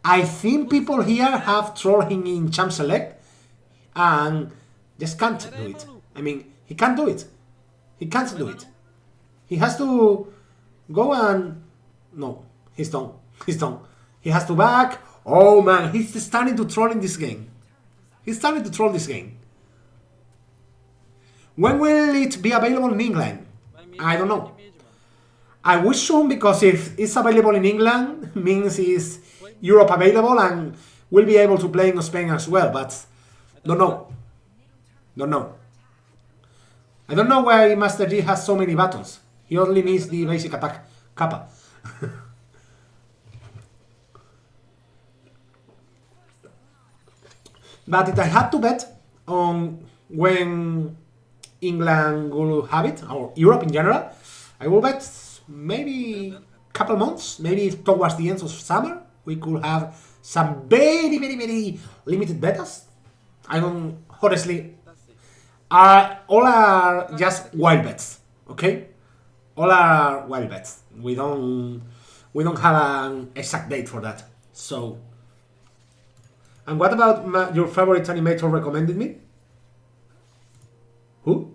I think people here have trolled him in Champ Select and just can't do it. I mean, he can't do it. He can't do it. He has to go and... No, he's done. He's done. He has to back. Oh man, he's starting to troll in this game. He's starting to troll this game. When will it be available in England? Vai mid, I don't vai know. mid, mano. I wish soon, because if it's available in England, means it's Europe available and we'll be able to play in Spain as well, but don't know. Don't know. I don't know why Master G has so many buttons. He only needs the basic attack, Kappa. But if I had to bet on when England will have it, or Europe in general, I will bet maybe couple months, maybe towards the end of summer, we could have some very limited betas. I don't, honestly, all are just wild bets, okay? All are wild bets. We don't have an exact date for that. So, and what about your favorite animator recommended me? Who?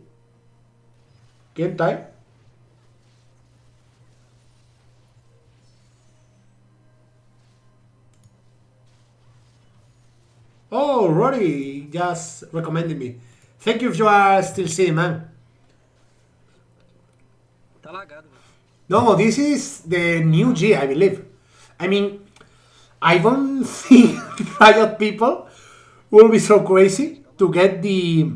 Kentai? Oh, Rory just recommended me. Thank you if you are still seeing, man. Tá lagado, velho. No, this is the new G, I believe. I mean, I don't think Riot people will be so crazy to get the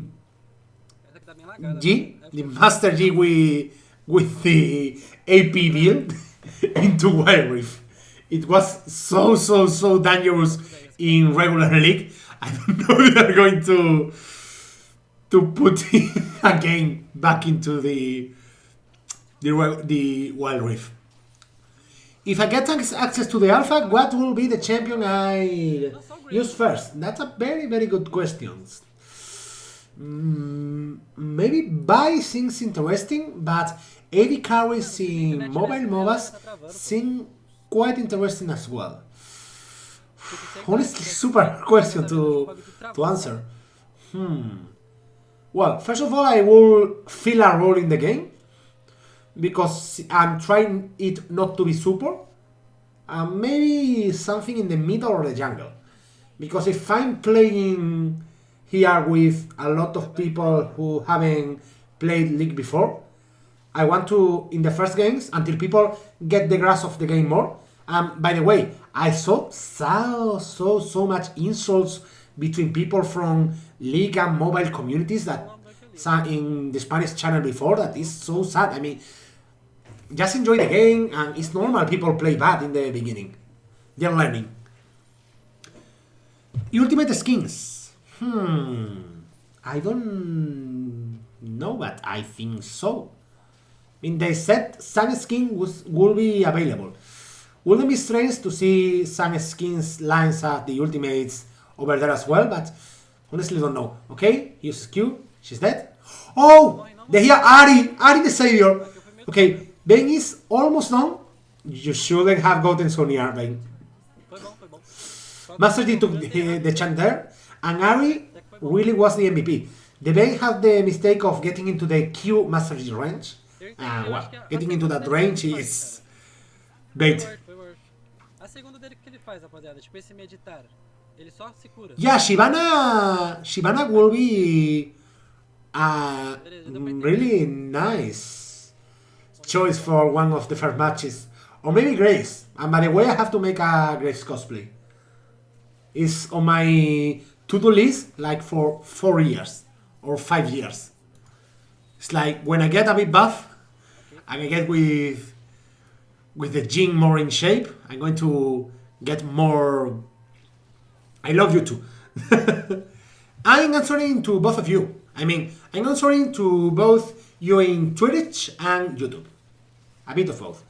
Essa aqui tá bem lagada. G, velho. the Master G with the AP build into Wild Rift. It was so dangerous in regular league. I don't know if they're going to put it again back into the Wild Rift. If I get access to the alpha, what will be the champion I use first? That's a very good question. Maybe buy seems interesting, but AD carries in mobile MOBAs seem quite interesting as well. Honestly, super question to answer. Well, first of all, I will fill a role in the game, because I'm trying it not to be super. Maybe something in the middle or the jungle. Because if I'm playing here with a lot of people who haven't played League before, I want to, in the first games, until people get the grasp of the game more. By the way, I saw so much insults between people from league and mobile communities that in the Spanish channel before. That is so sad. I mean, just enjoy the game, and it's normal people play bad in the beginning. They're learning. Ultimate skins. I don't know, but I think so. I mean, they said some skin will be available. Wouldn't be strange to see some skins lines at the ultimates over there as well, but honestly don't know. Okay, here's Q. She's dead. Oh, they hear Ari the savior. Okay, Bane is almost done. You shouldn't have gotten so near, Bane. Master G took the chant there, and Ari really was the MVP. The Bane had the mistake of getting into the Q Master G range. Well, getting into that range is bait. A segunda dele, o que ele faz, rapaziada? Tipo esse meditar. Ele só se cura. Yeah, Shyvana will be a really nice choice for one of the first matches. Or maybe Grace. And by the way, I have to make a Grace cosplay. It's on my to-do list like for 4 years or 5 years. It's like when I get a bit buff, and I get with the gym more in shape, I'm going to get more. I love you too. I'm answering to both of you. I mean, I'm answering to both you in Twitch and YouTube. A bit of both.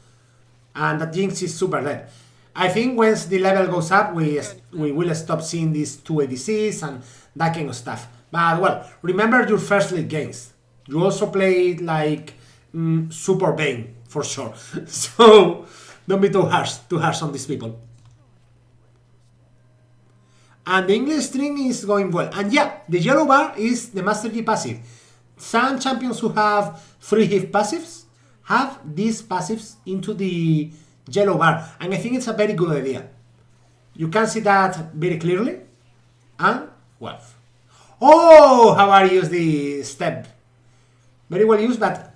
And that Jinx is super dead. I think once the level goes up, we will stop seeing these 2 ADCs and that kind of stuff. But well, remember your first league games. You also played like Super Bane, for sure. So don't be too harsh on these people. And the English string is going well. And yeah, the yellow bar is the Master G passive. Some champions who have 3 hit passives have these passives into the yellow bar. And I think it's a very good idea. You can see that very clearly. And, well. Oh, how I use the step. Very well used, but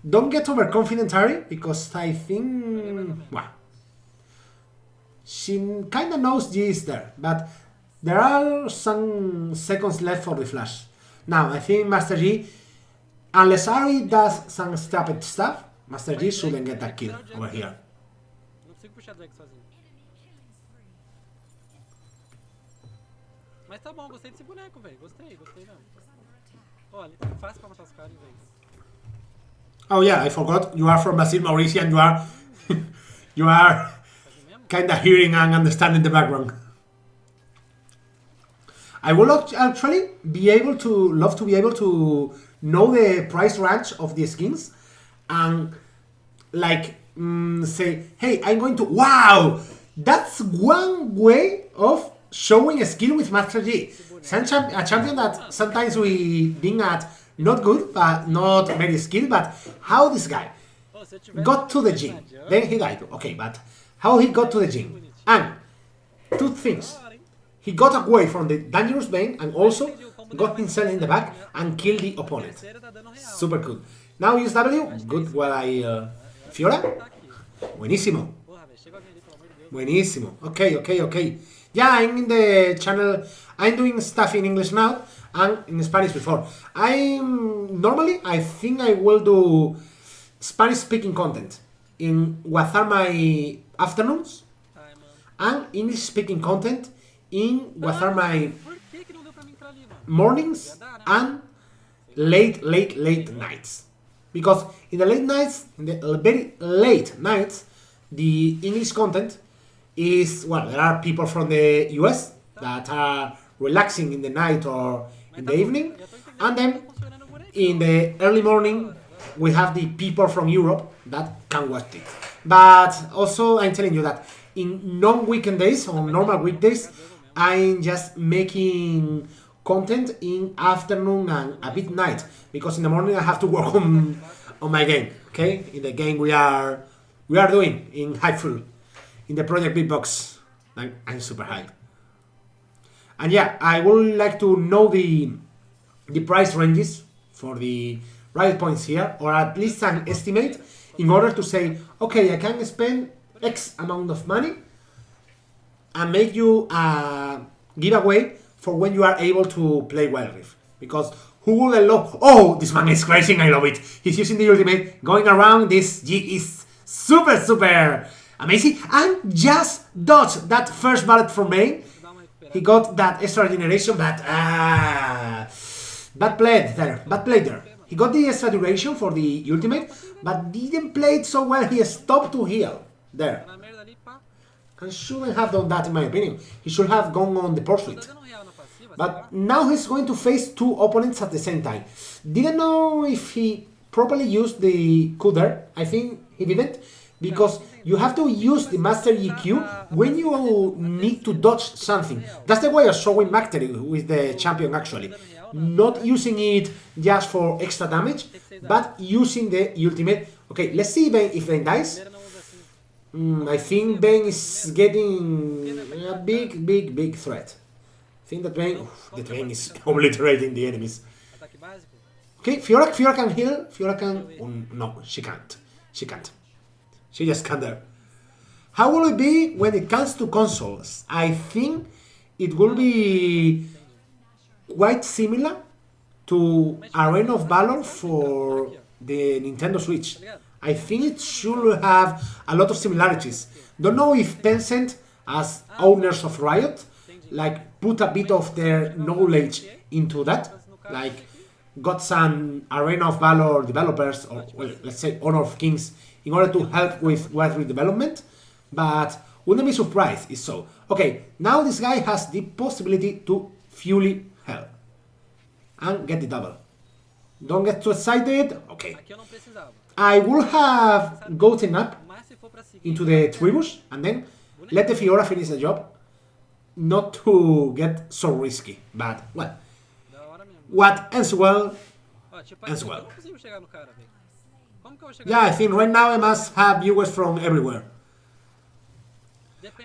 don't get overconfident, Ari, because I think, well, she kind of knows G is there, but there are some seconds left for the flash. Now, I think Master G, unless Ari does some stupid stuff, Master G shouldn't get that kill over here. Não consigo puxar drag sozinho. Mas tá bom, gostei desse boneco, velho. Gostei mesmo. Ó, ele tá fácil pra matar os caras, velho. Oh yeah, I forgot. You are from Brazil, Mauricio, and you are kind of hearing and understanding the background. I would actually love to be able to know the price range of the skins and like say, hey, I'm going to, wow, that's one way of showing a skill with Master G. A champion that sometimes we think at not good, but not very skilled, but how this guy got to the gym. Then he died. Okay, but how he got to the gym. And 2 things. He got away from the dangerous Bane and also got himself in the back and killed the opponent. Super cool. Now use W. Good. Well, Fiora? Buenísimo. Buenísimo. Okay. Yeah, I'm in the channel. I'm doing stuff in English now and in Spanish before. Normally, I think I will do Spanish speaking content in what are my afternoons and English speaking content in what are my mornings and late nights. Because in the late nights, in the very late nights, the English content is, well, there are people from the US that are relaxing in the night or in the evening, and then in the early morning we have the people from Europe that can watch it. But also I'm telling you that in non-weekend days or normal weekdays, I'm just making content in afternoon and a bit night, because in the morning I have to work on my game. Okay, in the game we are doing in high full in the project Beatbox. I'm super hyped. And yeah, I would like to know the price ranges for the riot points here, or at least an estimate, in order to say, okay, I can spend X amount of money and make you a giveaway for when you are able to play Wild Rift. Because who would love... Oh, this man is crazy and I love it. He's using the ultimate, going around. This G is super, super amazing. And just dodged that first bullet from main. He got that extra generation, but... bad play there. Bad play there. He got the extra duration for the ultimate, but didn't play it so well. He stopped to heal there. And shouldn't have done that, in my opinion. He should have gone on the pursuit. But now he's going to face two opponents at the same time. Didn't know if he properly used the Q there. I think he didn't. Because you have to use the Master EQ when you need to dodge something. That's the way of showing Mastery with the champion, actually. Not using it just for extra damage, but using the ultimate. Okay, let's see if Bane dies. I think Bane is getting a big threat. I think that Bane is obliterating the enemies. Okay, Fiora can heal. Fiora can... no, she can't. She can't. She just can't there. How will it be when it comes to consoles? I think it will be quite similar to Arena of Valor for the Nintendo Switch. I think it should have a lot of similarities. Don't know if Tencent, as owners of Riot, like put a bit of their knowledge into that, like got some Arena of Valor developers, or well, let's say Honor of Kings, in order to help with Wild Rift development, but wouldn't be surprised if so. Okay, now this guy has the possibility to Fury Hell and get the double. Don't get too excited. Okay. I will have gotten up into the tribus and then let the Fiora finish the job. Not to get so risky, but well. What ends well, ends well. Yeah, I think right now I must have viewers from everywhere.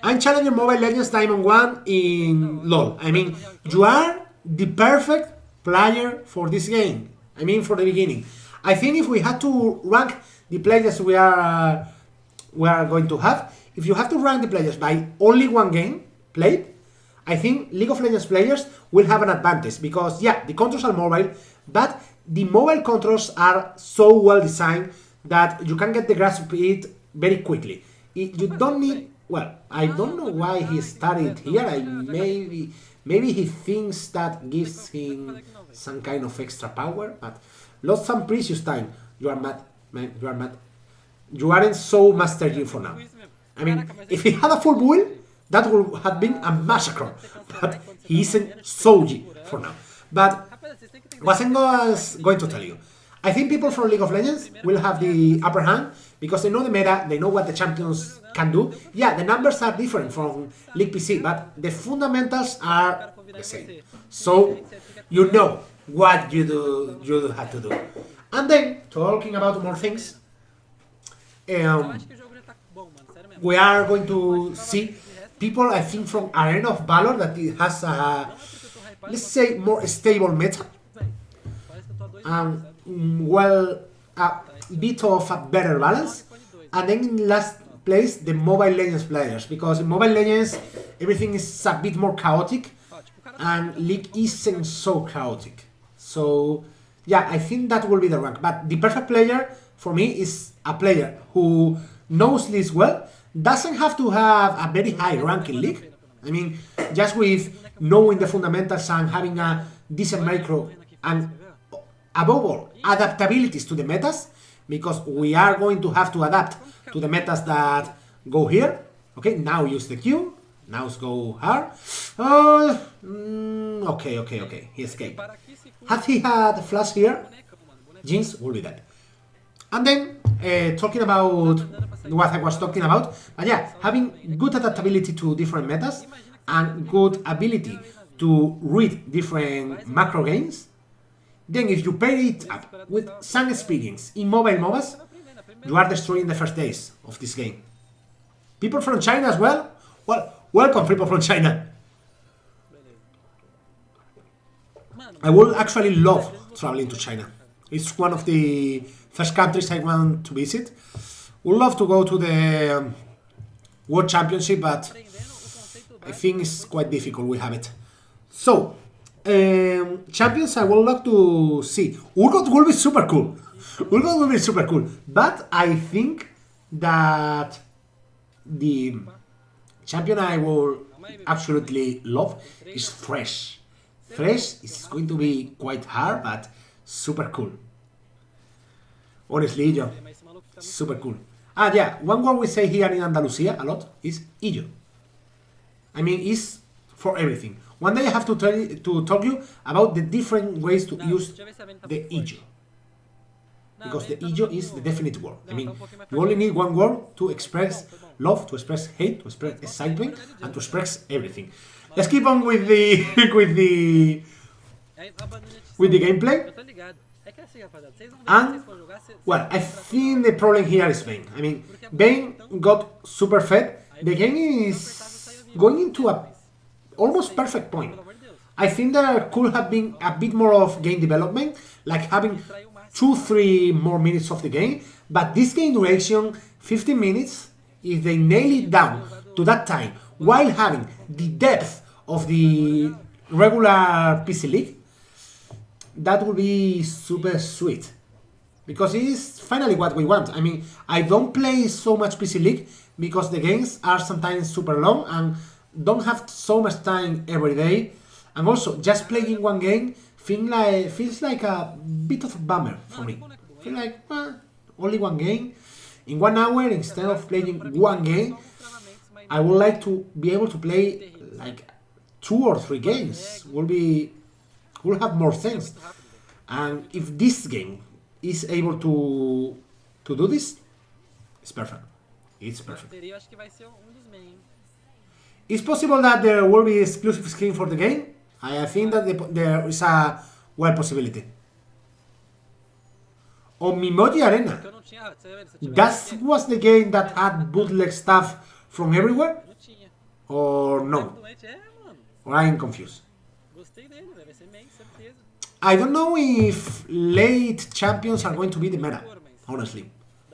I'm challenging Mobile Legends Diamond 1 in LoL. I mean, you are the perfect player for this game. I mean, for the beginning. I think if we had to rank the players we are going to have, if you have to rank the players by only one game played, I think League of Legends players will have an advantage because, yeah, the controls are mobile, but the mobile controls are so well designed that you can get the grasp of it very quickly. You don't need... Well, I don't know why he started here. Maybe he thinks that gives him some kind of extra power, but lost some precious time. You are mad, man. You are mad. You aren't so Master Yi for now. I mean, if he had a full build, that would have been a massacre. But he isn't so G for now. But what I was going to tell you, I think people from League of Legends will have the upper hand because they know the meta, they know what the champions can do. Yeah, the numbers are different from League PC, but the fundamentals are the same. So you know what you have to do. And then, talking about more things, we are going to see people, I think, from Arena of Valor that it has a, let's say, more stable meta. Well, a bit of a better balance. And then in last place, the Mobile Legends players. Because in Mobile Legends, everything is a bit more chaotic. And League isn't so chaotic. So, yeah, I think that will be the rank. But the perfect player, for me, is a player who knows this well. Doesn't have to have a very high rank in League. I mean, just with knowing the fundamentals and having a decent micro and above all, adaptabilities to the metas, because we are going to have to adapt to the metas that go here. Okay, now use the Q. Now go hard. Okay. He escaped. Had he had a flash here, Jinx will be dead. And then, talking about what I was talking about, but yeah, having good adaptability to different metas and good ability to read different macro games. Then if you pair it up with some experience in mobile MOBAs, you are destroying the first days of this game. People from China as well? Well, welcome people from China. I would actually love traveling to China. It's one of the first countries I want to visit. Would love to go to the World Championship, but Aprendendo o conceito I básico. think it's quite difficult. We have it. So, champions, I would love to see. Urgot will be super cool. Urgot will be super cool. But I think that the champion I will absolutely love is Thresh. Thresh is going to be quite hard, but super cool. Honestly, Illo, Mas esse maluco tá muito super cool. Ah, yeah, one word we say here in Andalusia a lot is Illo. I mean, it's for everything. One day I have to talk you about the different ways to use Deixa eu ver se a Vayne tá the muito forte. Illo. Não, Because the ele tá Illo no- is the definite word. I Não, mean, tá um pouquinho mais you only forte. need one word to express Foi bom. love, to express hate, to express excitement, and to express everything. Let's keep on with the Aí, a banana de with the São Paulo, gameplay. Eu tô ligado. É que assim, rapaziada, vocês vão ver And, se vocês for jogar, vocês well, I vão think the problem here is Bane. I mean, Bane got super fed. The game is going into a almost perfect point. pelo amor de Deus. I think there could have been a bit more of game development, like having 2-3 more minutes of the game. But this game duration, 15 minutes, if they nail it down to that time, while having the depth of the regular PC League, that would be super sweet. Because it's finally what we want. I mean, I don't play so much PC League because the games are sometimes super long and don't have so much time every day. And also, just playing one game feels like a bit of a bummer for me. Feel like, only one game. In 1 hour, instead of playing one game, I would like to be able to play like 2 or 3 games. Will have more things. And if this game is able to do this, it's perfect. It's perfect. Bateria, eu acho que vai ser dos main. It's possible that there will be exclusive skin for the game. I think that there is a well possibility. On Mimoji Arena, Porque eu não tinha. Você vê, se eu tivesse that aqui, was the game that had bootleg stuff from everywhere, não tinha. or no? Doente, mano. Or I'm confused. Gostei dele, velho. Vai ser main, certeza. I don't know if late champions are going to be the meta, honestly.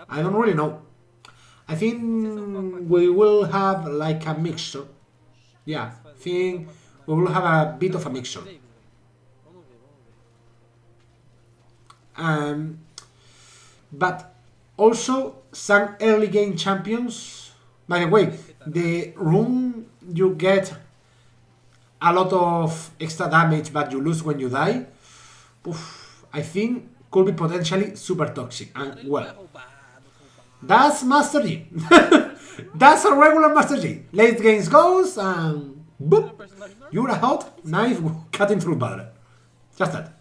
I don't really know. I think we will have like a mixture. Yeah, I think we will have a bit of a mixture. Vamos ver, vamos ver. But also some early game champions. By the way, the rune you get a lot of extra damage but you lose when you die. Oof, I think could be potentially super toxic. And well, Roubado. that's Master G. That's a regular Master G. Late games goes and boop, you're a hot knife cutting through butter. Just that.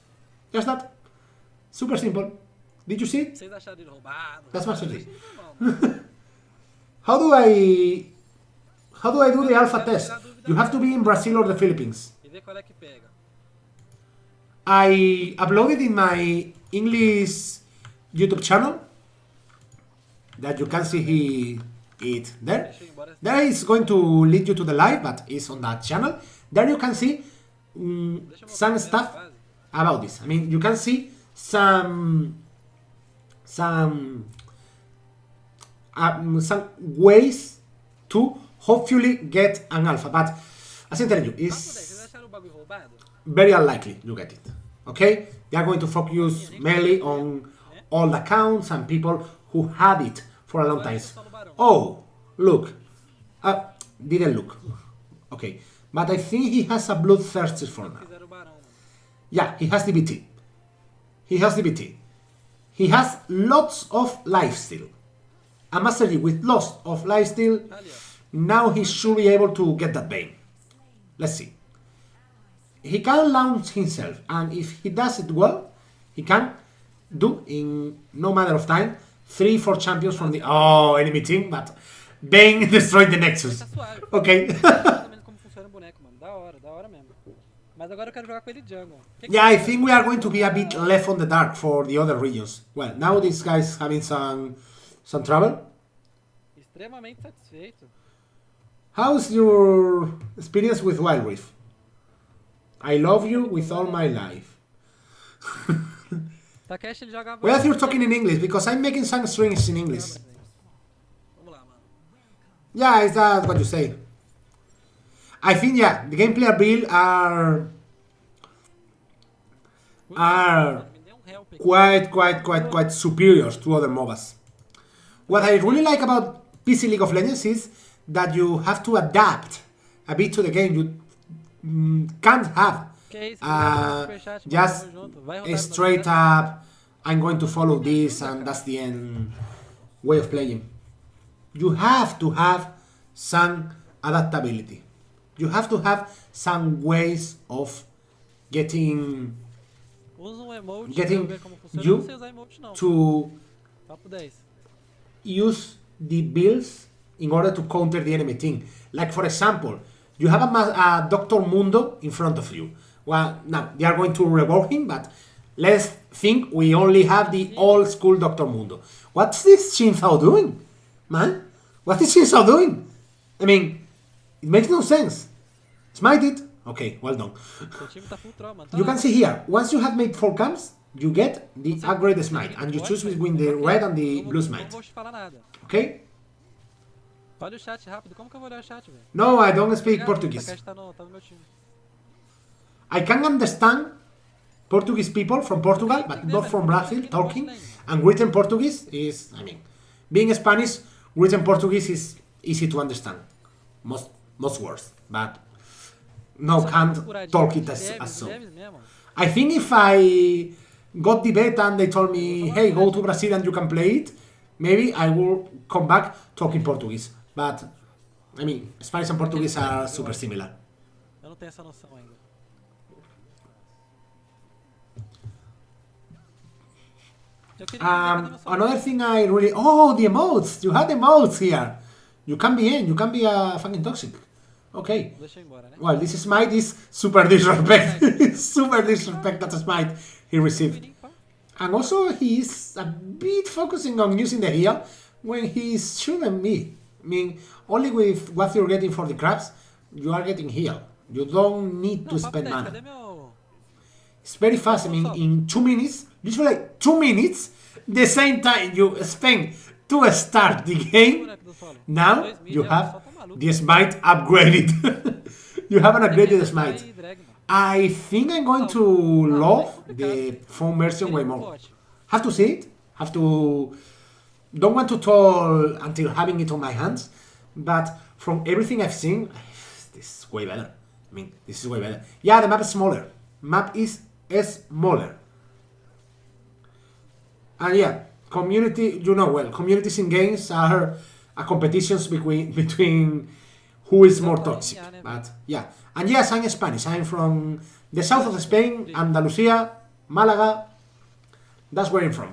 Just that. Super simple. Did you see it? Vocês acharam ele roubado? That's Master G. Normal. How do I do the alpha test? You have to be in Brazil or the Philippines. E ver qual é que pega. I uploaded in my English YouTube channel that you can see it there. Deixa eu ir embora. There is going to lead you to the live, but it's on that channel. There you can see some stuff about this. I mean, you can see some ways to hopefully get an alpha. But as I'm telling you, Papo 10, it's vocês acharam o bagulho roubado? very unlikely you get it. Okay? They are going to focus mainly on all the accounts and people who had it for a long time. Oh, look. Didn't look. Okay. But I think he has a bloodthirsty for now. Fizeram o barão, mano. Yeah, he has DBT. He has DBT. He has lots of lifesteal. A Master Yi with lots of lifesteal. Tá ali, ó. Now he should be able to get that Bane. Let's see. He can launch himself, and if he does it well, he can do in no matter of time 3-4 champions from the enemy team, but Bane destroyed the Nexus. Tá suave. Okay. Tá vendo como funciona o boneco, mano. Da hora mesmo. Mas agora eu quero jogar com ele jungle. Que Yeah, I think we are going to be a bit left on the dark for the other regions. Well, now this guy's having some trouble. Extremamente satisfeito. How's your experience with Wild Rift? I love you with all my life. Takeshi ele jogava. Why are you talking in English? Because I'm making some strings in English. Vamos lá, mano. Yeah, is that what you say? I think, yeah, the gameplay build are Me dê help aqui. quite superior to other MOBAs. What I really like about PC League of Legends is that you have to adapt a bit to the game. You can't have Que isso, obrigado pelo superchat, mano. just Tamo junto. Vai a rodar no straight chat. up, I'm going to follow this and that's the end way of playing. You have to have some adaptability. You have to have some ways of getting Usa um emote Getting pra eu ver como funciona. you Eu não sei usar emote não. to Papo 10. use the builds in order to counter the enemy team. Like for example, you have a Dr. Mundo in front of you. Well, now they are going to rework him, but let's think we only have the old school Dr. Mundo. What's this Shinzao doing, man? What is Shinzao doing? I mean, it makes no sense. Smite it. Okay, well done. Seu time tá full troll, mano. You can see here, once you have made 4 camps, you get the upgrade smite, and you choose between the red and the blue Não smite. vou te falar nada. Okay? Olha o chat rápido. Como que eu vou olhar o chat, velho? No, I don't speak Obrigado, Portuguese. Takeshi tá no meu time. I can understand Portuguese people from Portugal, but not from Brazil talking. And written Portuguese is, I mean, being Spanish, written Portuguese is easy to understand. Most words, but no, can't talk it as so. I think if I got the beta and they told me, hey, go to Brazil and you can play it, maybe I will come back talking Portuguese. But, I mean, Spanish and Portuguese are super similar. Eu não tenho essa noção ainda. Eu queria cadê meu celular? Another thing I really... Oh, the emotes! You have the emotes here! You can be in, you can be a fucking toxic. Okay. Deixa eu ir embora, né? Well, this smite is super disrespect. Super disrespect that smite he received. And also he's a bit focusing on using the heal when he shouldn't be. I mean, only with what you're getting for the crabs, you are getting heal. You don't need to Não, papo spend 10, mana. cadê meu... It's very fast. I mean, in 2 minutes, literally like 2 minutes, the same time you spend to start the game, now you have the smite upgraded. You have an upgraded smite. I think I'm going to love the phone version way more. Have to see it. Have to... Don't want to tell until having it on my hands, but from everything I've seen, this is way better. I mean, this is way better. Yeah, the map is smaller. Map is smaller. And yeah, community, you know well, communities in games are a competitions between who is more toxic. But yeah, and yes, I'm Spanish. I'm from the south of Spain, Andalusia, Malaga. That's where I'm from.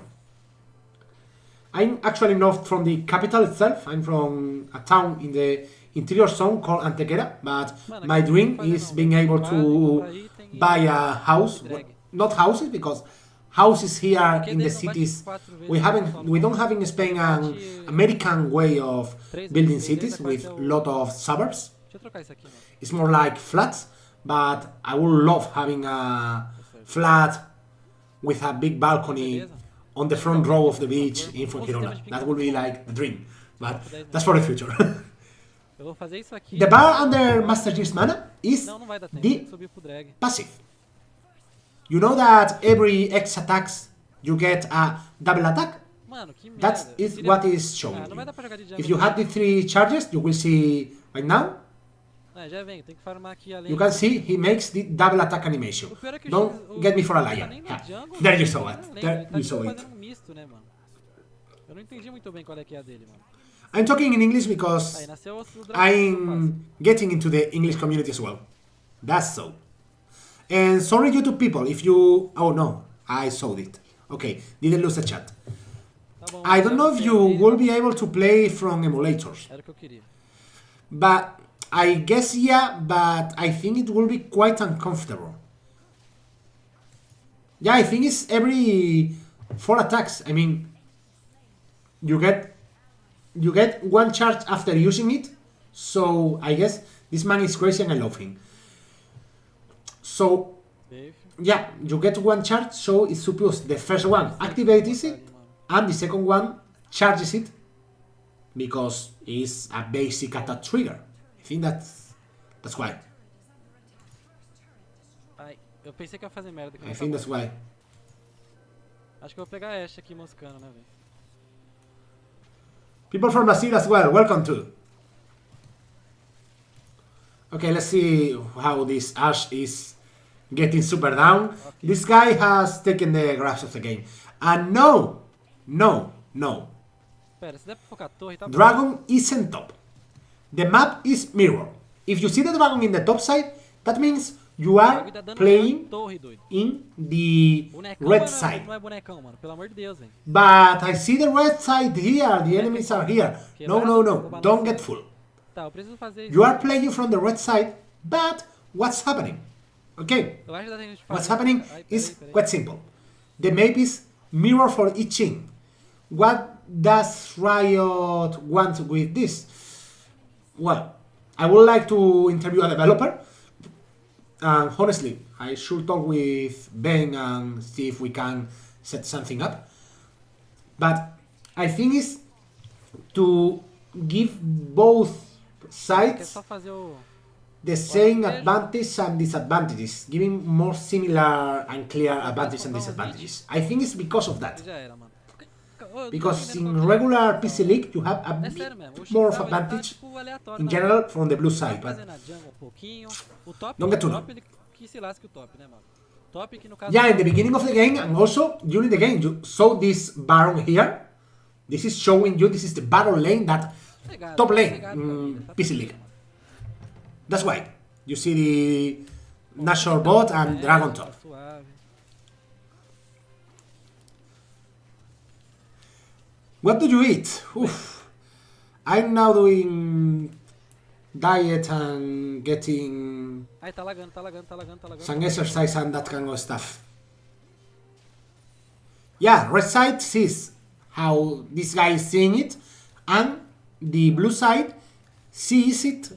I'm actually not from the capital itself. I'm from a town in the interior zone called Antequera, but my dream is being able to buy a house. Not houses, because houses here in the cities we don't have in Spain an American way of building cities with a lot of suburbs. It's more like flats, but I would love having a flat with a big balcony on the front row of the beach in Fuengirola. That would be like the dream, but that's for the future. The bar under Master Chief's mana is the passive. You know that every X attacks you get a double attack? That is what is showing you. If you had the 3 charges, you will see right now. You can see he makes the double attack animation. Don't get me for a liar. Yeah. There you saw it. There you saw it. I'm talking in English because I'm getting into the English community as well. That's so. And sorry YouTube people if you... Oh no, I saw it. Okay, didn't lose the chat. I don't know if you will be able to play from emulators. But I guess yeah, but I think it will be quite uncomfortable. Yeah, I think it's every 4 attacks. I mean, you get 1 charge after using it. So I guess this man is crazy and I love him. So yeah, you get one charge, so it's supposed the first one activates it, and the second one charges it because it's a basic attack trigger. I think that's why. Ai, eu pensei que ia fazer merda. I think that's why. Acho que eu vou pegar a Ashe aqui moscando, né, velho? People from Brazil as well, welcome to. Okay, let's see how this Ashe is getting super down. Okay. This guy has taken the grasp of the game. And no. Pera, se der pra focar a torre, tá Dragon isn't top. The map is mirror. If you see the dragon in the top side, that means you are playing in the red side. Não é bonecão, mano. Pelo amor de Deus, velho. But I see the red side here. The enemies are here. No. Don't get fooled. Tá, eu preciso fazer isso. You are playing from the red side, but what's happening? Okay. What's happening is quite simple. The map is mirror for each team. What does Riot want with this? Well, I would like to interview a developer. Honestly, I should talk with Ben and see if we can set something up. But I think it's to give both sides the same advantage and disadvantages, giving more similar and clear advantages and disadvantages. I think it's because of that. Because in regular PC League you have a bit more of advantage in general from the blue side, but don't get too long. Yeah, in the beginning of the game and also during the game you saw this Baron here. This is showing you this is the battle lane, that top lane in PC League. That's why you see the Nashor bot and Dragon top. What do you eat? Oof. I'm now doing diet and getting some exercise and that kind of stuff. Yeah, red side sees how this guy is seeing it, and the blue side sees it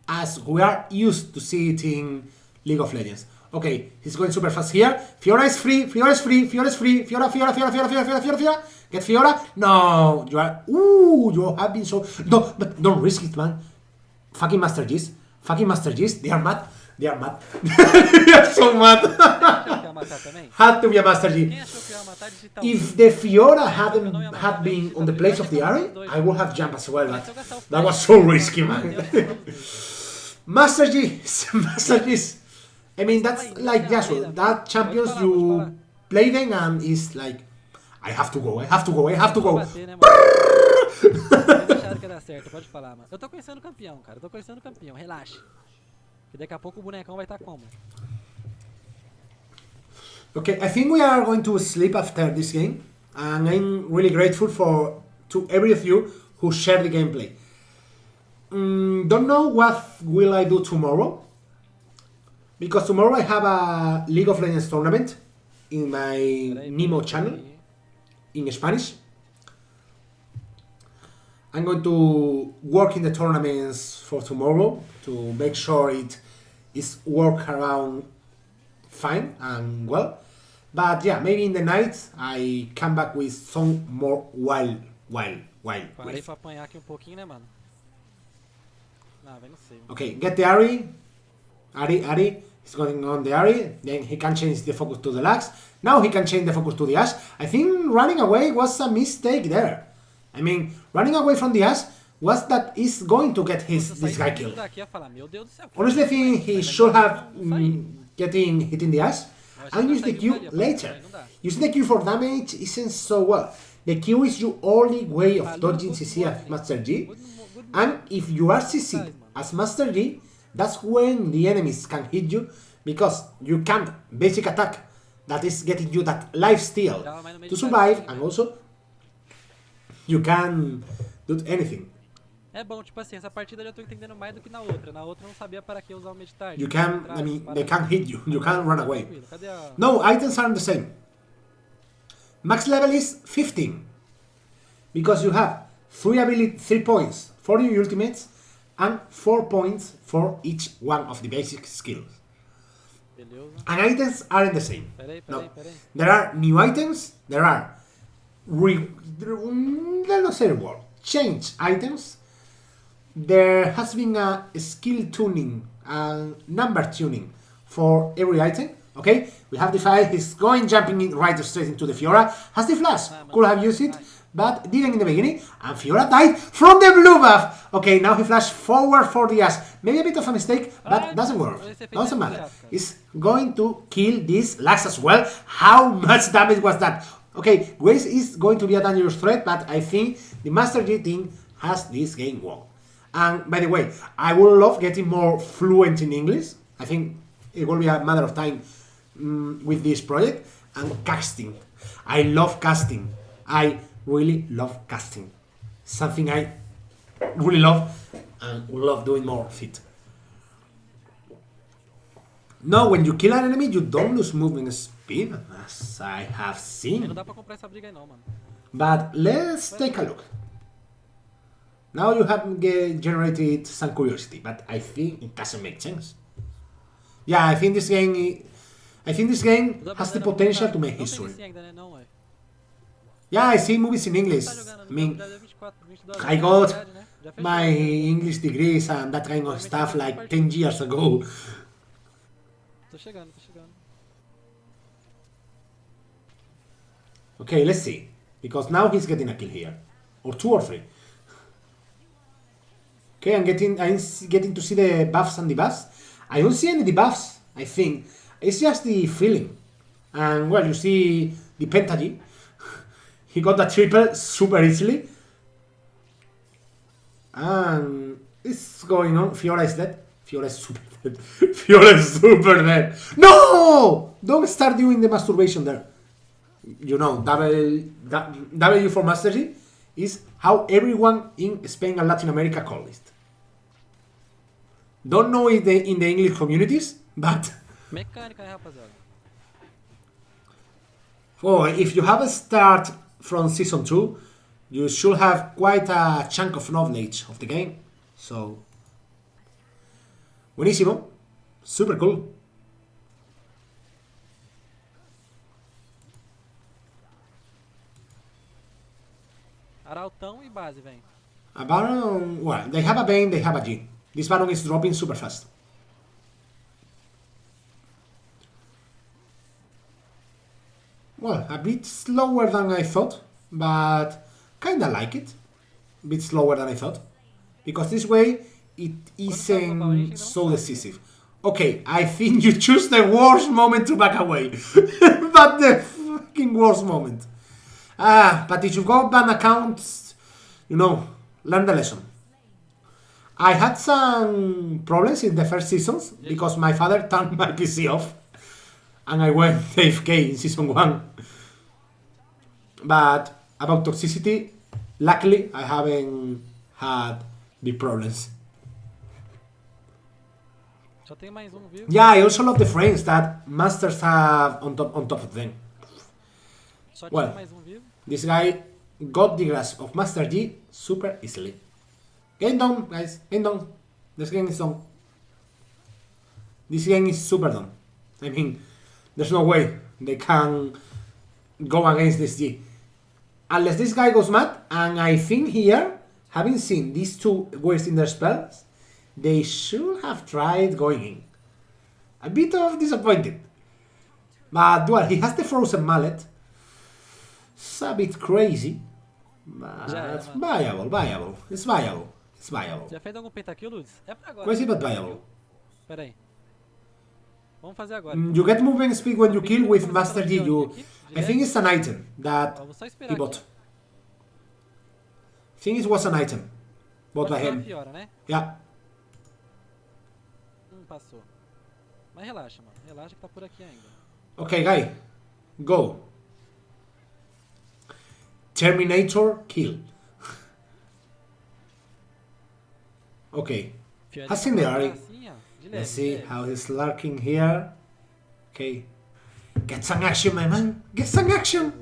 as we are used to see it in League of Legends. Okay, he's going super fast here. Fiora is free. Fiora. Get Fiora. No, you are. Ooh, you have been so. No, but don't risk it, man. Fucking Master G's. They are mad. They are so mad. Had to be a Master G. If the Fiora had been on the place of the Ari, I would have jumped as well, but that was so risky, man. Master G's. I mean, that's like Yasuo. That champions you play them and it's like, I have to go. Deixaram que ia dar certo, pode falar, mano. Eu tô conhecendo o campeão, cara. Relaxa. Que daqui a pouco o bonecão vai estar como? Okay, I think we are going to sleep after this game. And I'm really grateful to every of you who share the gameplay. Don't know what will I do tomorrow. Because tomorrow I have a League of Legends tournament in my Nemo channel in Spanish. I'm going to work in the tournaments for tomorrow to make sure it is work around fine and well. But yeah, maybe in the night I come back with some more wild. Parei pra apanhar aqui pouquinho, né, mano? Não, não sei. Okay, get the Ari. Ari. He's going on the Ari. Then he can change the focus to the Lux. Now he can change the focus to the Ashe. I think running away was a mistake there. I mean, running away from the Ashe was that is going to get this guy killed. Honestly, I think he should have hitting the Ashe and use the Q later. Using the Q for damage isn't so well. The Q is your only way of dodging CC as Master G, and if you are CC as Master G, that's when the enemies can hit you, because you can't basic attack that is getting you that life steal to survive, and also you can do anything. É bom, tipo assim, essa partida eu já tô entendendo mais do que na outra. Na outra eu não sabia para que usar o meditar. You can, I mean, they can't hit you. You can't run away. No, items aren't the same. Max level is 15. Because you have 3 points for your ultimates and 4 points for each one of the basic skills. Beleza. And items aren't the same. Peraí. There are new items, there are let's not say the word, change items. There has been a skill tuning and number tuning for every item. Okay, we have the fight. He's going jumping in right straight into the Fiora. Has the flash, could have used it, but didn't in the beginning. And Fiora died from the blue buff. Okay, now he flashed forward for the ass. Maybe a bit of a mistake, but doesn't work. Doesn't matter. It's going to kill this last as well. How much damage was that? Okay, Grace is going to be a dangerous threat, but I think the Master G team has this game won. And by the way, I would love getting more fluent in English. I think it will be a matter of time with this project. And casting. I love casting. I really love casting. Something I really love and would love doing more of it. No, when you kill an enemy, you don't lose movement speed, as I have seen. Não dá pra comprar essa briga aí não, mano. But let's take a look. Now you have generated some curiosity, but I think it doesn't make sense. Yeah, I think this game has the potential to make history. Yeah, I see movies in English. I mean, I got my English degrees and that kind of stuff like 10 years ago. Tô chegando. Okay, let's see. Because now he's getting a kill here. Or 2 or 3. Okay, I'm getting to see the buffs and debuffs. I don't see any debuffs, I think. It's just the feeling. And well, you see the Pentagy. He got the triple super easily. And it's going on. Fiora is dead. Fiora is super dead. Fiora is super dead. No! Don't start doing the masturbation there. You know, W for Master G is how everyone in Spain and Latin America call it. Don't know it in the English communities, but... Mecânica, né, rapaziada? Oh, if you have a start from Season 2, you should have quite a chunk of knowledge of the game. So... Buenísimo. Super cool. Araltão e base, vem. A Baron... Well, they have a Bane, they have a G. This Baron is dropping super fast. Well, a bit slower than I thought, but kinda like it. A bit slower than I thought. Because this way, it isn't so decisive. Okay, I think you choose the worst moment to back away. But the fucking worst moment. But if you got ban accounts, you know, learn the lesson. I had some problems in the first seasons because my father turned my PC off and I went AFK in season 1. But about toxicity, luckily I haven't had big problems. Só tem mais viu? Yeah, I also love the frames that masters have on top of them. Só Well, mais vivo? This guy got the grasp of Master G super easily. Game done, guys. Game done. This game is done. This game is super done. I mean, there's no way they can go against this G. Unless this guy goes mad, and I think here, having seen these two wasting their spells, they should have tried going in. A bit of disappointed. But, well, he has the frozen mallet. It's a bit crazy. But it's viable. It's viable. Já fez algum pentakill, Ludes? É pra agora. Crazy but viable. Pera aí. Vamos fazer agora. You get movement speed when you kill with Master G. I think it's an item that he bought. I think it was an item bought by him. Fiora, né? Yeah. Passou. Mas relaxa, mano. Relaxa que tá por aqui ainda. Okay, guy. Go. Terminator kill. Okay. Has seen the area. Let's see how he's lurking here. Okay. Get some action, my man. Get some action.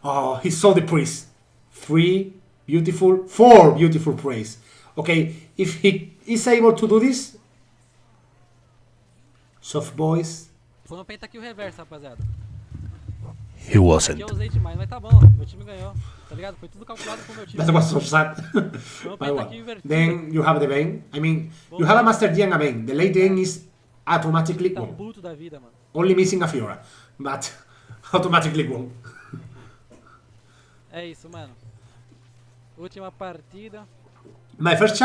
Oh, he saw the priest. 4 beautiful praise. Okay, if he is able to do this, soft voice. Foi um pentakill reverso, rapaziada. He wasn't. Aqui eu usei demais, mas tá bom, meu time ganhou. Tá ligado? Foi tudo calculado pro meu time. That was so sad. Foi um But well, pentakill invertido. then you have the Vayne. I mean, you have a Master Yi and a Vayne. The late game is automatically Tá won. puto da vida, mano. Only missing a Fiora, but automatically won. É isso, mano. Última partida. My first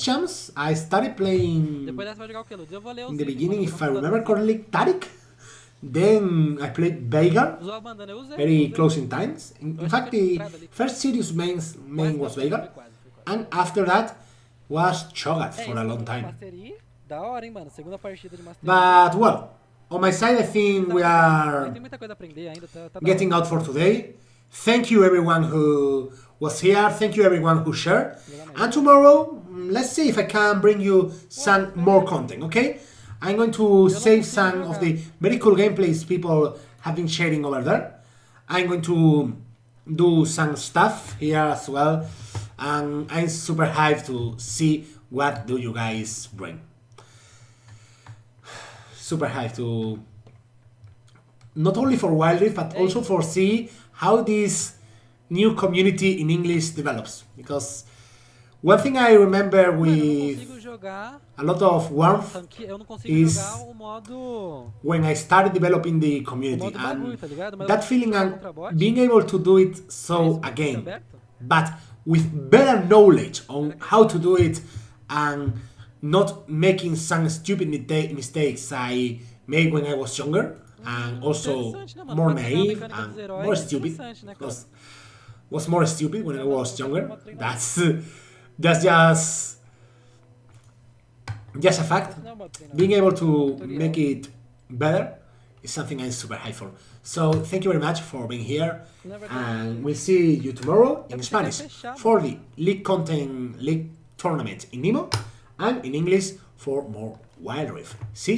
chance, I started playing Depois dessa vai jogar o que, Lutz? Eu vou ler os in the itens, beginning, mano. if I remember correctly, Taric. Then I played Veigar, Usou a bandana, eu usei. very usei. close in times. In fact, the first serious main was Quase, Veigar, foi quase. and after that was Cho'Gath for a long time. Mastery, da hora, hein, mano. Segunda partida de Mastery. But well, on my side, I think we are Tem muita coisa a aprender ainda. Tá getting out for today. Thank you everyone who was here. Thank you everyone who shared. And tomorrow, let's see if I can bring you some more content, okay? I'm going to save some of the very cool gameplays people have been sharing over there. I'm going to do some stuff here as well. And I'm super hyped to see what do you guys bring. Super hyped to not only for Wild Rift but also for see how this new community in English develops. Because one thing I remember with a lot of warmth is when I started developing the community and that feeling and being able to do it so again, but with better knowledge on how to do it and not making some stupid mistakes I made when I was younger. And also more naive and more stupid, because was more stupid when I was younger. That's just a fact. Being able to make it better is something I'm super high for. So thank you very much for being here, and we'll see you tomorrow in Spanish for the League Tournament in Nemo, and in English for more Wild Rift. See